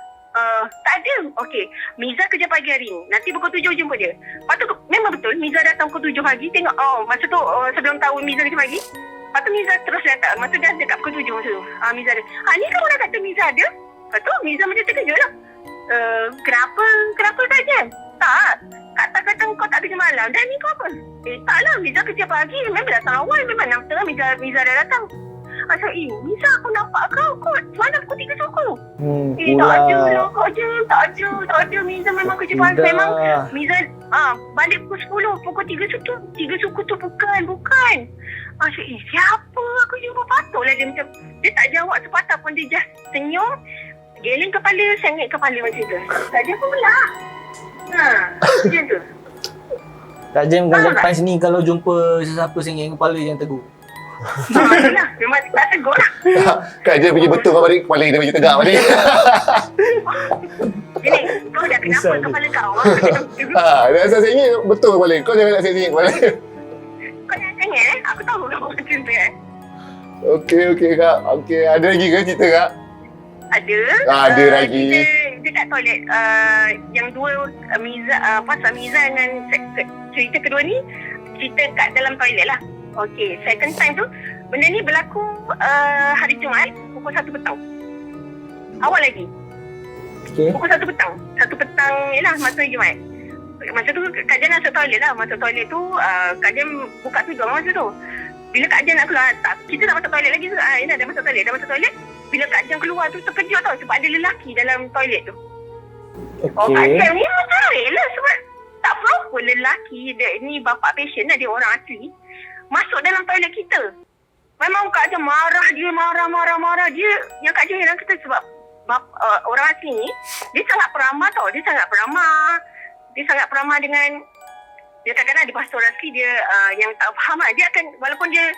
Speaker 1: tak ada. Okey, Miza kerja pagi hari ni. Nanti pukul 7 jumpa dia. Lepas tu, memang betul, Miza datang pukul 7 pagi. Tengok, masa tu, sebelum tahu Miza kerja pagi. Lepas tu, Miza terus datang. Masa dah dekat pukul 7 masa tu. Miza ada. Ni kan orang kata Miza ada. Lepas tu, Miza macam terkejut lah. Kenapa Kak Jem? Tak. Kak Atta kata kau tak kerja malam. Dan ni kau apa? Taklah, Miza kerja pagi. Memang datang awal. Memang 6.30 Miza dah datang. Macam, Miza aku nampak kau semalam pukul 3 suku. Tak ada lah Kak Jem. Tak ada. Miza memang kerja pagi. Memang Miza balik pukul 10. Pukul 3 suku. 3 suku tu bukan. Macam, siapa aku jumpa? Patutlah dia macam, dia tak jawab sepatah pun. Dia just senyum, geleng kepala, sengit kepala macam tu. Tak ada pun pula. Macam tu.
Speaker 4: Kak Jem kan depan sini kalau jumpa sesiapa sengit kepala yang tegur.
Speaker 1: Itulah. Memang tak tegur lah.
Speaker 2: Kak Jem pergi betul kau balik. Kepala dia bagi tegak balik.
Speaker 1: Jadi, kau dah kenapa kepala kau?
Speaker 2: Dia asal sengit betul kepala. Kau jangan nak sengit kepala.
Speaker 1: Kau jangan sengit Aku tahu kau macam tu
Speaker 2: Okey Kak. Okey, ada lagi ke cerita Kak?
Speaker 1: Ada.
Speaker 2: Ada lagi.
Speaker 1: Dia kat toilet. Yang dua Miza, pasal Miza dengan cerita kedua ni, cerita kat dalam toilet lah. Okey, second time tu benda ni berlaku hari Jumaat pukul 1 petang. Awal lagi.
Speaker 4: Okey.
Speaker 1: Pukul 1 petang. 1 petang ialah masa Jumaat. Masa tu Kak Jan masuk toilet lah. Masuk toilet tu Kak Jan buka tudung masa tu. Bila Kak Jan nak keluar, kita tak masuk toilet lagi tu. Dah masuk toilet. Bila Kak Jan keluar tu terkejut tau sebab ada lelaki dalam toilet tu. Kak Jan ni menarik lah sebab tak proper lelaki. Ni bapak patient lah, dia orang asli. Masuk dalam toilet kita. Memang Kak Jan marah dia. Dia yang Kak Jan heran kita sebab orang asli ni, dia sangat peramah tau. Dia sangat peramah dengan, dia kadang-kadang di pastor asli dia yang tak faham lah. Dia akan, walaupun dia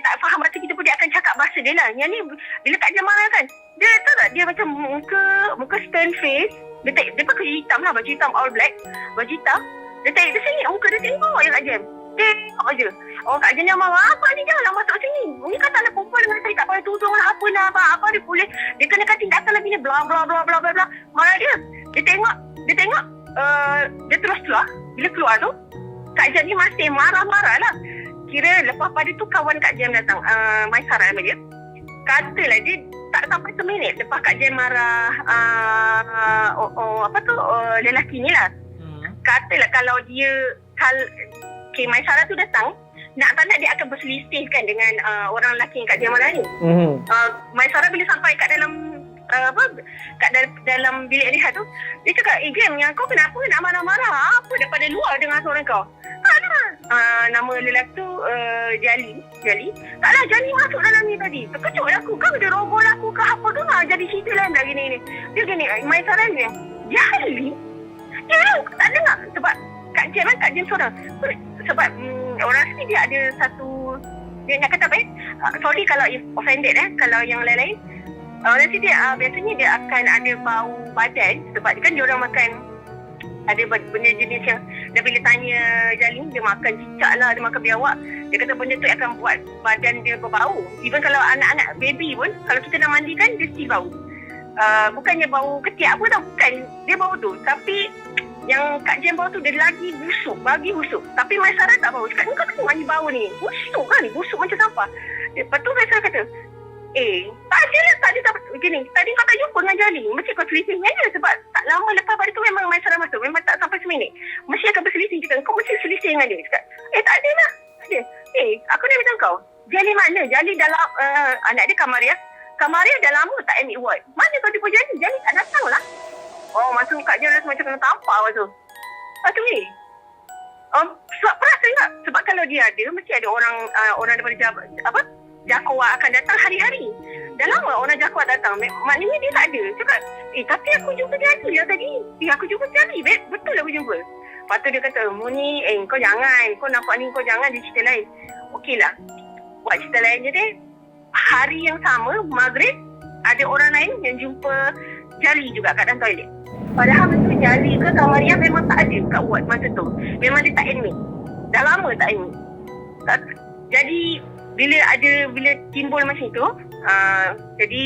Speaker 1: tak faham bahasa kita pun dia akan cakap bahasa dia lah. Yang ni bila Kak Jan marah kan, dia tahu tak, dia macam muka stern face. Dia pakai hitam lah, baju hitam all black, baju hitam. Dia sengit muka dia, tengok je Kak Jan. Tengok je. Kak Jan yang marah, apa ni janganlah masuk sini. Ni kata ada perempuan dengan saya tak pakai tudung lah, apa dia boleh. Dia kena tindakan lagi ni, bla bla bla bla bla. Marah dia. Dia tengok dia terus keluar. Bila keluar tu, Kak Jan ni masih marah-marah lah. Kira lepas pada tu kawan Kak Jan datang, Maisara nama dia. Katalah dia tak sampai seminit lepas Kak Jan marah lelaki ni lah. Katalah kalau dia Maisara tu datang, nak tak nak dia akan berselisihkan dengan orang lelaki yang Kak Jan marah ni. Maisara bila sampai kat dalam dalam bilik rehat tu, dia cakap, Gem, yang kau kenapa nak marah-marah? Apa daripada luar dengan suara kau? Nama lelaki tu Jali. Taklah, Jali masuk dalam ni tadi. Terkejut aku. Kau dia rogol aku ke apa ke? Jadi cerita lain dah gini. Dia gini, Maisara ni, Jali? Tak dengar. Sebab Kak Jem seorang. Sebab orang sini dia ada satu, dia nak kata apa sorry kalau if offended kalau yang lain-lain. Nanti dia biasanya dia akan ada bau badan sebab dia kan dia orang makan ada benda jenis yang dah bila tanya Jalin, dia makan cicak lah, dia makan biawak. Dia kata benda tu akan buat badan dia berbau. Even kalau anak-anak baby pun, kalau kita nak mandikan dia still bau. Bukannya bau ketiak pun tau, bukan. Dia bau tu. Tapi Yang Kak Jem bawa tu dia lagi busuk, bagi busuk. Tapi Maisarah tak bau. Cakap, kau tengok ni bau ni. Busuk kan? Busuk macam sampah. Lepas tu Maisarah kata, tadi begini. Tadi kau tak jumpa dengan Jali. Mesti kau selisih dengan dia sebab tak lama lepas pada tu memang Maisarah masuk. Memang tak sampai seminit. Mesti akan berselisih. Cakap, kau mesti selisih dengan dia. Cakap, tak ada lah. Tak ada. Aku dah beritahu kau. Jali mana? Jali dalam anak dia Kamaria. Kamaria dah lama tak admit ward. Mana kau jumpa Jali? Jali tak datang lah. Oh, masa Kak Jem rasa macam kena tampar masa tu. Lepas tu ni. Sebab perasan tak? Sebab kalau dia ada, mesti ada orang daripada Jakwa akan datang hari-hari. Dah lama orang Jakwa datang. Maknanya dia tak ada. Cakap, tapi aku jumpa Jali lah tadi. Aku jumpa Jali, babe. Betul aku jumpa. Lepas tu dia kata, Muni, kau jangan. Kau nampak ni, kau jangan dia cerita lain. Okey lah. Buat cerita lain je deh. Hari yang sama, maghrib, ada orang lain yang jumpa Jali juga kat dalam toilet. Padahal betul Jali ke Kamaria memang tak ada kat ward masa tu. Memang dia tak admit. Dah lama tak admit. Jadi bila timbul macam tu, jadi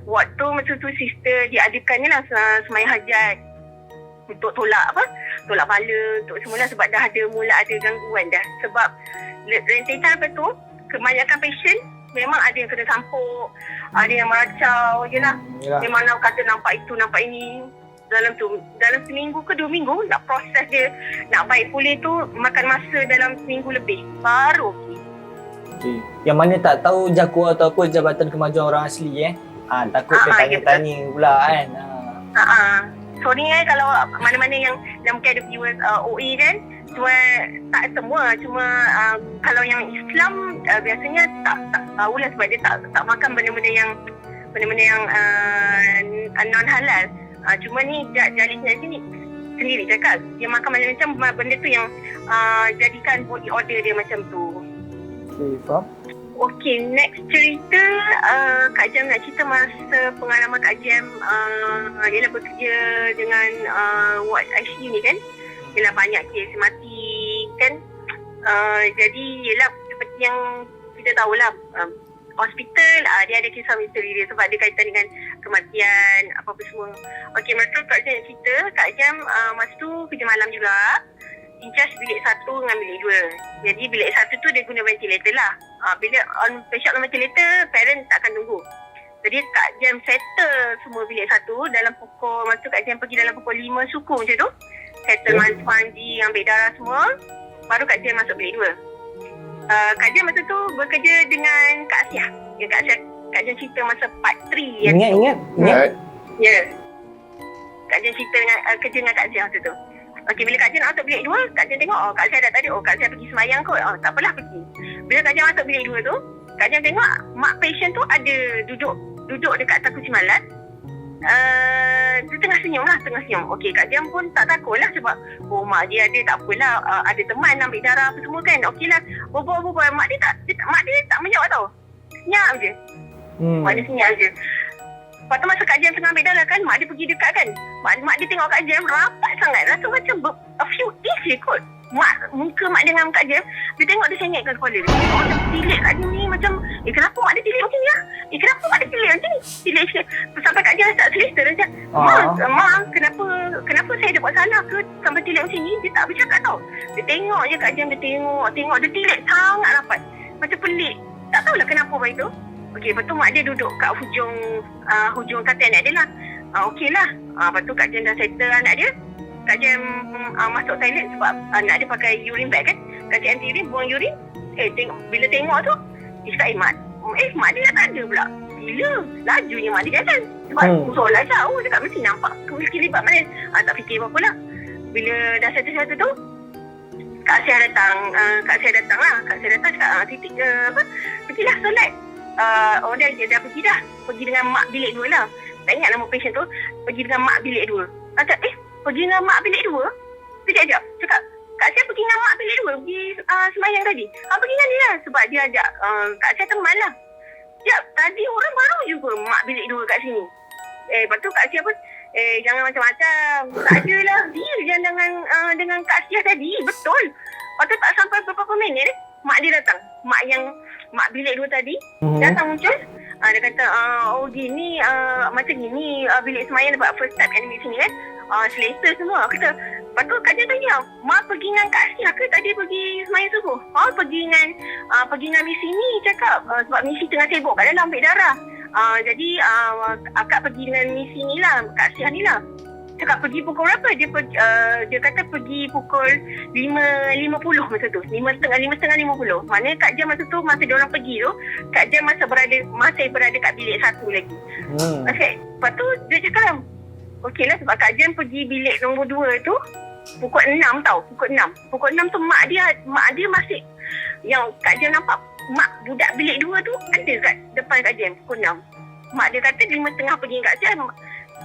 Speaker 1: ward tu masa tu sister diadakannya lah semai hajat untuk tolak bala untuk semula sebab dah mula ada gangguan dah. Sebab rentetan apa tu, kebanyakan patient memang ada yang kena sampuk, ada yang meracau je lah. Memang nak kata nampak itu, nampak ini. Dalam seminggu ke 2 minggu nak proses dia, nak baik pulih tu makan masa dalam seminggu lebih. Baru
Speaker 4: okey. Yang mana tak tahu Jakwa atau apa Jabatan Kemajuan Orang Asli takut dia tanya-tanya pula kan.
Speaker 1: Sorry kalau mana-mana yang mungkin ada viewers OA kan. Cuma tak semua. Cuma kalau yang Islam biasanya tak tahulah sebab dia tak makan benda-benda yang non halal. Cuma ni Jali sendiri cakap dia makan macam benda tu yang jadikan body order dia macam tu.
Speaker 4: Okey, faham.
Speaker 1: Okey, next cerita Kak Jem nak cerita masa pengalaman Kak Jem dia bekerja dengan ward ICU ni kan. Yelah banyak kes mati kan. Jadi yelah seperti yang kita tahulah hospital dia ada kisah misteri dia sebab dia kaitan dengan kematian apa-apa semua. Okey, masa tu Kak Jem cerita, Kak Jem masa tu kerja malam juga. In charge bilik 1 dengan bilik 2. Jadi bilik 1 tu dia guna ventilator lah. Bila patient on ventilator, parent tak akan tunggu. Jadi Kak Jem settle semua bilik 1 dalam pukul, masa tu Kak Jem pergi dalam pukul 5 suku macam tu. Settle mandi, ambil darah semua. Baru Kak Jem masuk bilik 2. Kak Jem masa tu bekerja dengan Kak Asiah. Kak Jem cerita masa part 3 yang
Speaker 4: Ingat.
Speaker 1: Ya. Kak Jem cerita kerja dengan Kak Asiah masa tu. Okey, bila Kak Jem masuk bilik 2, Kak Jem tengok Kak Asiah dah tadi, Kak Asiah pergi semayang kot. Tak apalah pergi. Bila Kak Jem masuk bilik 2 tu, Kak Jem tengok mak patient tu ada duduk dekat atas kursi malat. Dia tengah senyum. Okey, Kak Jem pun tak takut lah sebab mak dia ada, tak apalah, ada teman ambil darah apa semua kan. Okey lah, berbual. Mak dia tak menjawab tau. Senyap je. Mak dia senyap je. Lepas tu masa Kak Jem tengah ambil darah kan, mak dia pergi dekat kan. Mak dia tengok Kak Jem rapat sangat. Rasa macam a few inch je kot. Muka mak dia dengan Kak Jem, dia tengok dia sengitkan kepala dia. Macam tilik Kak Jem ni macam, kenapa mak dia tilik macam ni lah? Kenapa mak dia tilik macam ni? Tilik sikit. Sampai Kak Jem tak selesa. Dia cakap, Mak, kenapa saya ada buat salah ke sampai tilik macam ni? Dia tak bercakap tau. Dia tengok je Kak Jem, dia tengok. Dia tilik sangat rapat. Macam pelik. Tak tahulah kenapa macam tu. Okey, lepas tu mak dia duduk kat hujung katil anak dia lah. Okey lah. Lepas tu Kak Jem dah settle anak dia. Kak Jem masuk toilet sebab anak dia pakai urine bag kan. Kak Jem anti urine, buang urine. Bila tengok tu, dia cakap, mak dia dah tak ada pula. Bila? Lajunya mak dia jalan. Sebab solat jauh, dia tak mesti nampak kelibat mana. Tak fikir apa-apa lah. Bila dah settle tu, Kak Asiah datang lah. Kak Asiah cakap, titik pergilah solat. Dia dah pergi dah. Pergi dengan mak bilik 2 lah. Tak ingat nama patient tu. Pergi dengan mak bilik 2. Kata, pergi dengan mak bilik 2? Sekejap. Cakap, Kak Asiah pergi dengan mak bilik 2. Pergi semayang tadi. Pergi dengan dia lah. Sebab dia ajak Kak Asiah teman lah. Sekejap. Tadi orang baru juga mak bilik 2 kat sini. Lepas tu Kak Asiah pun, jangan macam-macam. Tak ada lah. Dia je dengan Kak Asiah tadi. Betul. Lepas tu tak sampai beberapa minit mak dia datang. Mak bilik 2 tadi datang muncul. Dia kata, oh gini, macam gini bilik semayang dapat first step yang di sini kan. Selesa semua. Aku kata, lepas tu Kak Jem tanya, Ma pergi dengan Kak Sia ke tadi pergi semayang subuh? Pergi dengan Misi ni, cakap sebab Misi tengah sibuk kat dalam ambil darah. Jadi akak pergi dengan Misi ni lah, Kak Sia ni lah. Cakap pergi pukul berapa? Dia kata pergi pukul 5.50 masa tu. 5.30. Maknanya Kak Jem masa tu, masa diorang pergi tu, Kak Jem masih berada kat bilik satu lagi. Okay. Lepas tu dia cakap, okey lah sebab Kak Jem pergi bilik nombor 2 tu pukul 6 tau. Pukul 6 tu mak dia masih, yang Kak Jem nampak mak budak bilik 2 tu ada kat depan Kak Jem pukul 6. Mak dia kata 5.30 pergi kat Jem.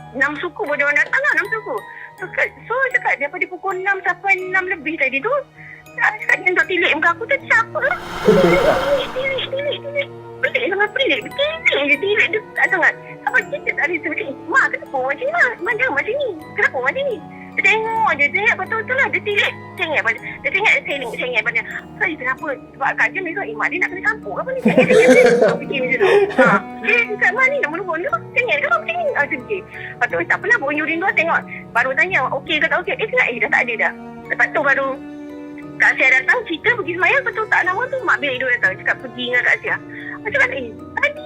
Speaker 1: 6 suku baru orang datang lah, 6 suku. So cakap daripada pukul 6 sampai 6 lebih tadi tu, Kak Jem duk tilik muka aku tu, siapa lah? Tilik. Pelik sangat pelik. Tilik dia tak sangat. Sampai kita tak ada seperti, Mak kenapa macam ni? Mak jangan macam ni. Kenapa macam ni? Dia tengok je, dia ingat betul-betul lah. Dia tilik. Dia ingat pada. Saya kenapa? Sebab Kak Jem besok, mak dia nak kena campur apa ni? Saya fikir macam tu. Dia kat mana ni? Nak melubuh ni? Saya ingat kenapa macam ni? Saya fikir. Lepas tu tak apalah, buat nyurin tu tengok. Baru tanya, okey ke tak okey? Dah tak ada dah. Lepas tu baru Kak Sia datang, cerita pergi semayang. Lepas tu tak lama tu mak bilik dia datang. Cakap pergi dengan Kak Sia. Macam kata, tadi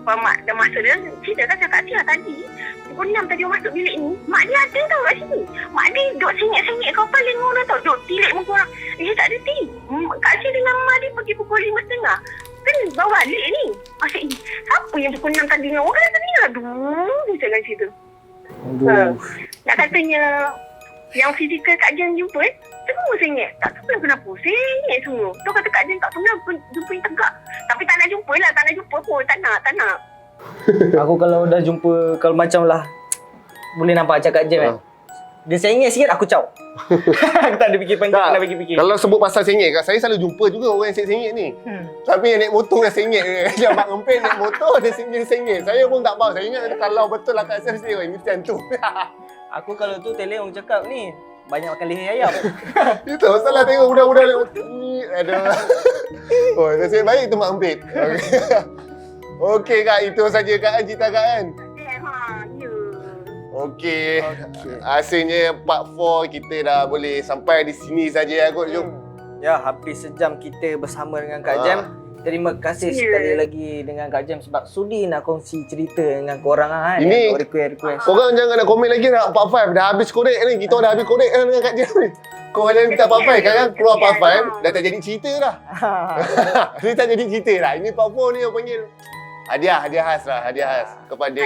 Speaker 1: sebab mak dah masa dia cerita kan Kak Sia tadi pukul 6 tadi orang masuk bilik ni, mak dia ada tau kat sini. Mak dia duk sengit-sengit kepala dengan orang tau, duk tilik muka orang. Dia tak ada tim. Kak Sia dengan mak dia pergi pukul 5.30 kan bawa balik ni. Asyik, siapa yang pukul 6 tadi dengan orang tadi? Aduh, dia cakap cerita. Nak katanya yang fizikal Kak Jem jumpa semua sengit. Tak tahu kenapa sengit semua. Tu kata Kak Jem tak pernah jumpa yang tegak. Tapi tak nak jumpa lah. Tak nak jumpa pun. Tak nak.
Speaker 4: Aku kalau dah jumpa, kalau macam lah boleh nampak cakap Jem kan, dia sengit sikit aku caw. Aku tak ada fikir panjang, tak nak fikir.
Speaker 2: Kalau sebut pasal sengit, saya selalu jumpa juga orang yang sengit ni. Tapi yang naik motor yang sengit dia mak ngempet naik motor dia sengit. Saya pun tak faham. Saya ingat kalau betul lah Kak Sia mesti ini macam tu.
Speaker 4: Aku kalau tu tele orang cakap ni banyak makan leher ayam.
Speaker 2: Itu masalah tengok budak-budak ni. Aduh. Oh, nasib baik tu mak ngempet. Okey Kak, itu saja Kak cerita Kak kan. Okey. Asalnya part 4 kita dah boleh sampai di sini saja kot Jom.
Speaker 4: Ya, hampir sejam kita bersama dengan Kak Jem. Terima kasih sekali lagi dengan Kak Jem sebab sudi nak kongsi cerita dengan korang kan.
Speaker 2: Ini
Speaker 4: request.
Speaker 2: Korang jangan nak komen lagi nak part 5. Dah habis korek ni. Kita dah habis korek dengan Kak Jem ni. Korang jangan minta part 5. Kadang keluar part 5 dah tak jadi cerita dah. Ini tak jadi cerita dah. Ini part 4 ni yang panggil hadiah khas lah. Hadiah khas kepada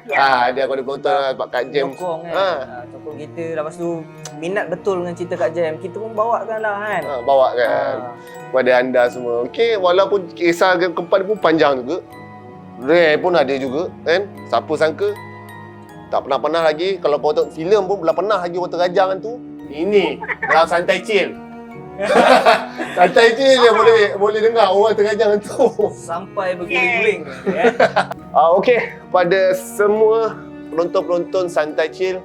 Speaker 2: hadiah kepada penonton sebab Kak Jem
Speaker 4: sokong kan. Sokong kita. Lepas tu minat betul dengan cerita Kak Jem. Kita pun bawakan lah kan.
Speaker 2: Bawakan kepada anda semua. Okey, walaupun kisah keempat pun panjang juga. Rare pun ada juga kan. Siapa sangka tak pernah lagi. Kalau kau tengok filem pun belum pernah lagi orang terajang tu. Ini dalam Santai Chill. Santai Chill je boleh dengar orang terajang tu.
Speaker 4: Sampai berguling-guling.
Speaker 2: Okey, pada semua penonton-penonton Santai Chill,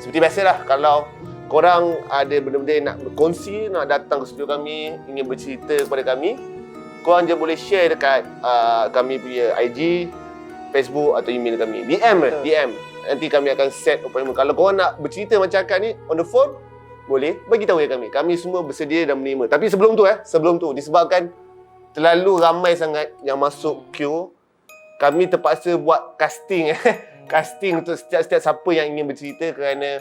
Speaker 2: seperti biasalah, kalau korang ada benda-benda yang nak berkongsi, nak datang ke studio kami, ingin bercerita kepada kami, korang je boleh share dekat kami punya IG, Facebook atau email kami. DM. Nanti kami akan set appointment. Kalau korang nak bercerita macam Kak ni on the phone, boleh bagi tahu kami. Kami semua bersedia dan menerima. Tapi sebelum tu disebabkan terlalu ramai sangat yang masuk queue, kami terpaksa buat casting casting untuk setiap siapa yang ingin bercerita kerana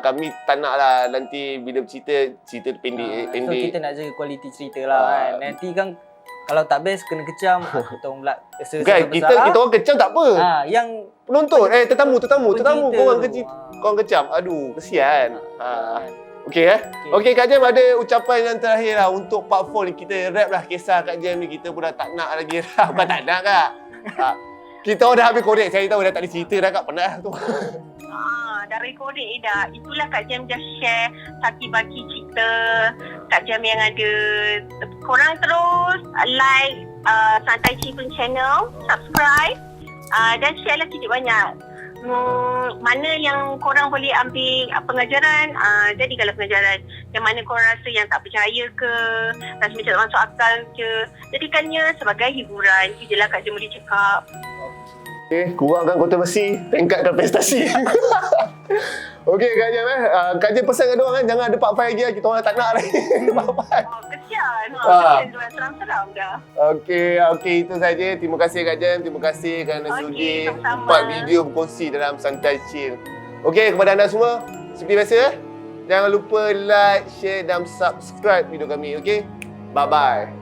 Speaker 2: kami tak nak lah nanti bila cerita pendek.
Speaker 4: So kita nak jaga kualiti cerita lah kan. Nanti kan kalau tak best kena kecam, kita orang pula
Speaker 2: kan kita orang kecam tak apa.
Speaker 4: Yang
Speaker 2: penonton tetamu korang kecam. Aduh, kesian. Okey Kak Jem, ada ucapan yang terakhir lah untuk part 4 ni. Kita wrap lah kisah Kak Jem ni. Kita pun dah tak nak lagi lah. Bukan tak nak Kak. Kita orang dah habis korek. Saya tahu dah tak ada cerita dah Kak. Penat tu.
Speaker 1: Dah recording dah. Itulah Kak Jem just share bagi cerita Kak Jem yang ada. Korang terus like Santai Chill channel, subscribe dan share lah sikit banyak. mana yang korang boleh ambil pengajaran, jadikanlah pengajaran. Yang mana korang rasa yang tak percaya ke, rasa macam tak masuk akal ke, jadikannya sebagai hiburan. Itu je lah Kak Jem boleh cakap.
Speaker 2: Okay, kurangkan kontemasi, tingkatkan prestasi. Okey Kak Jem Kak Jem pesan kat diorang kan, jangan ada Part 5 lagi, kita orang tak nak lagi Part 5.
Speaker 1: Oh, kesian. Diorang seram-seram dah.
Speaker 2: Okey, itu saja. Terima kasih Kak Jem, terima kasih kerana sudi
Speaker 1: sama-sama.
Speaker 2: buat video berkongsi dalam Santai Chill. Okey, kepada anda semua, seperti biasa, jangan lupa like, share dan subscribe video kami, okey? Bye-bye.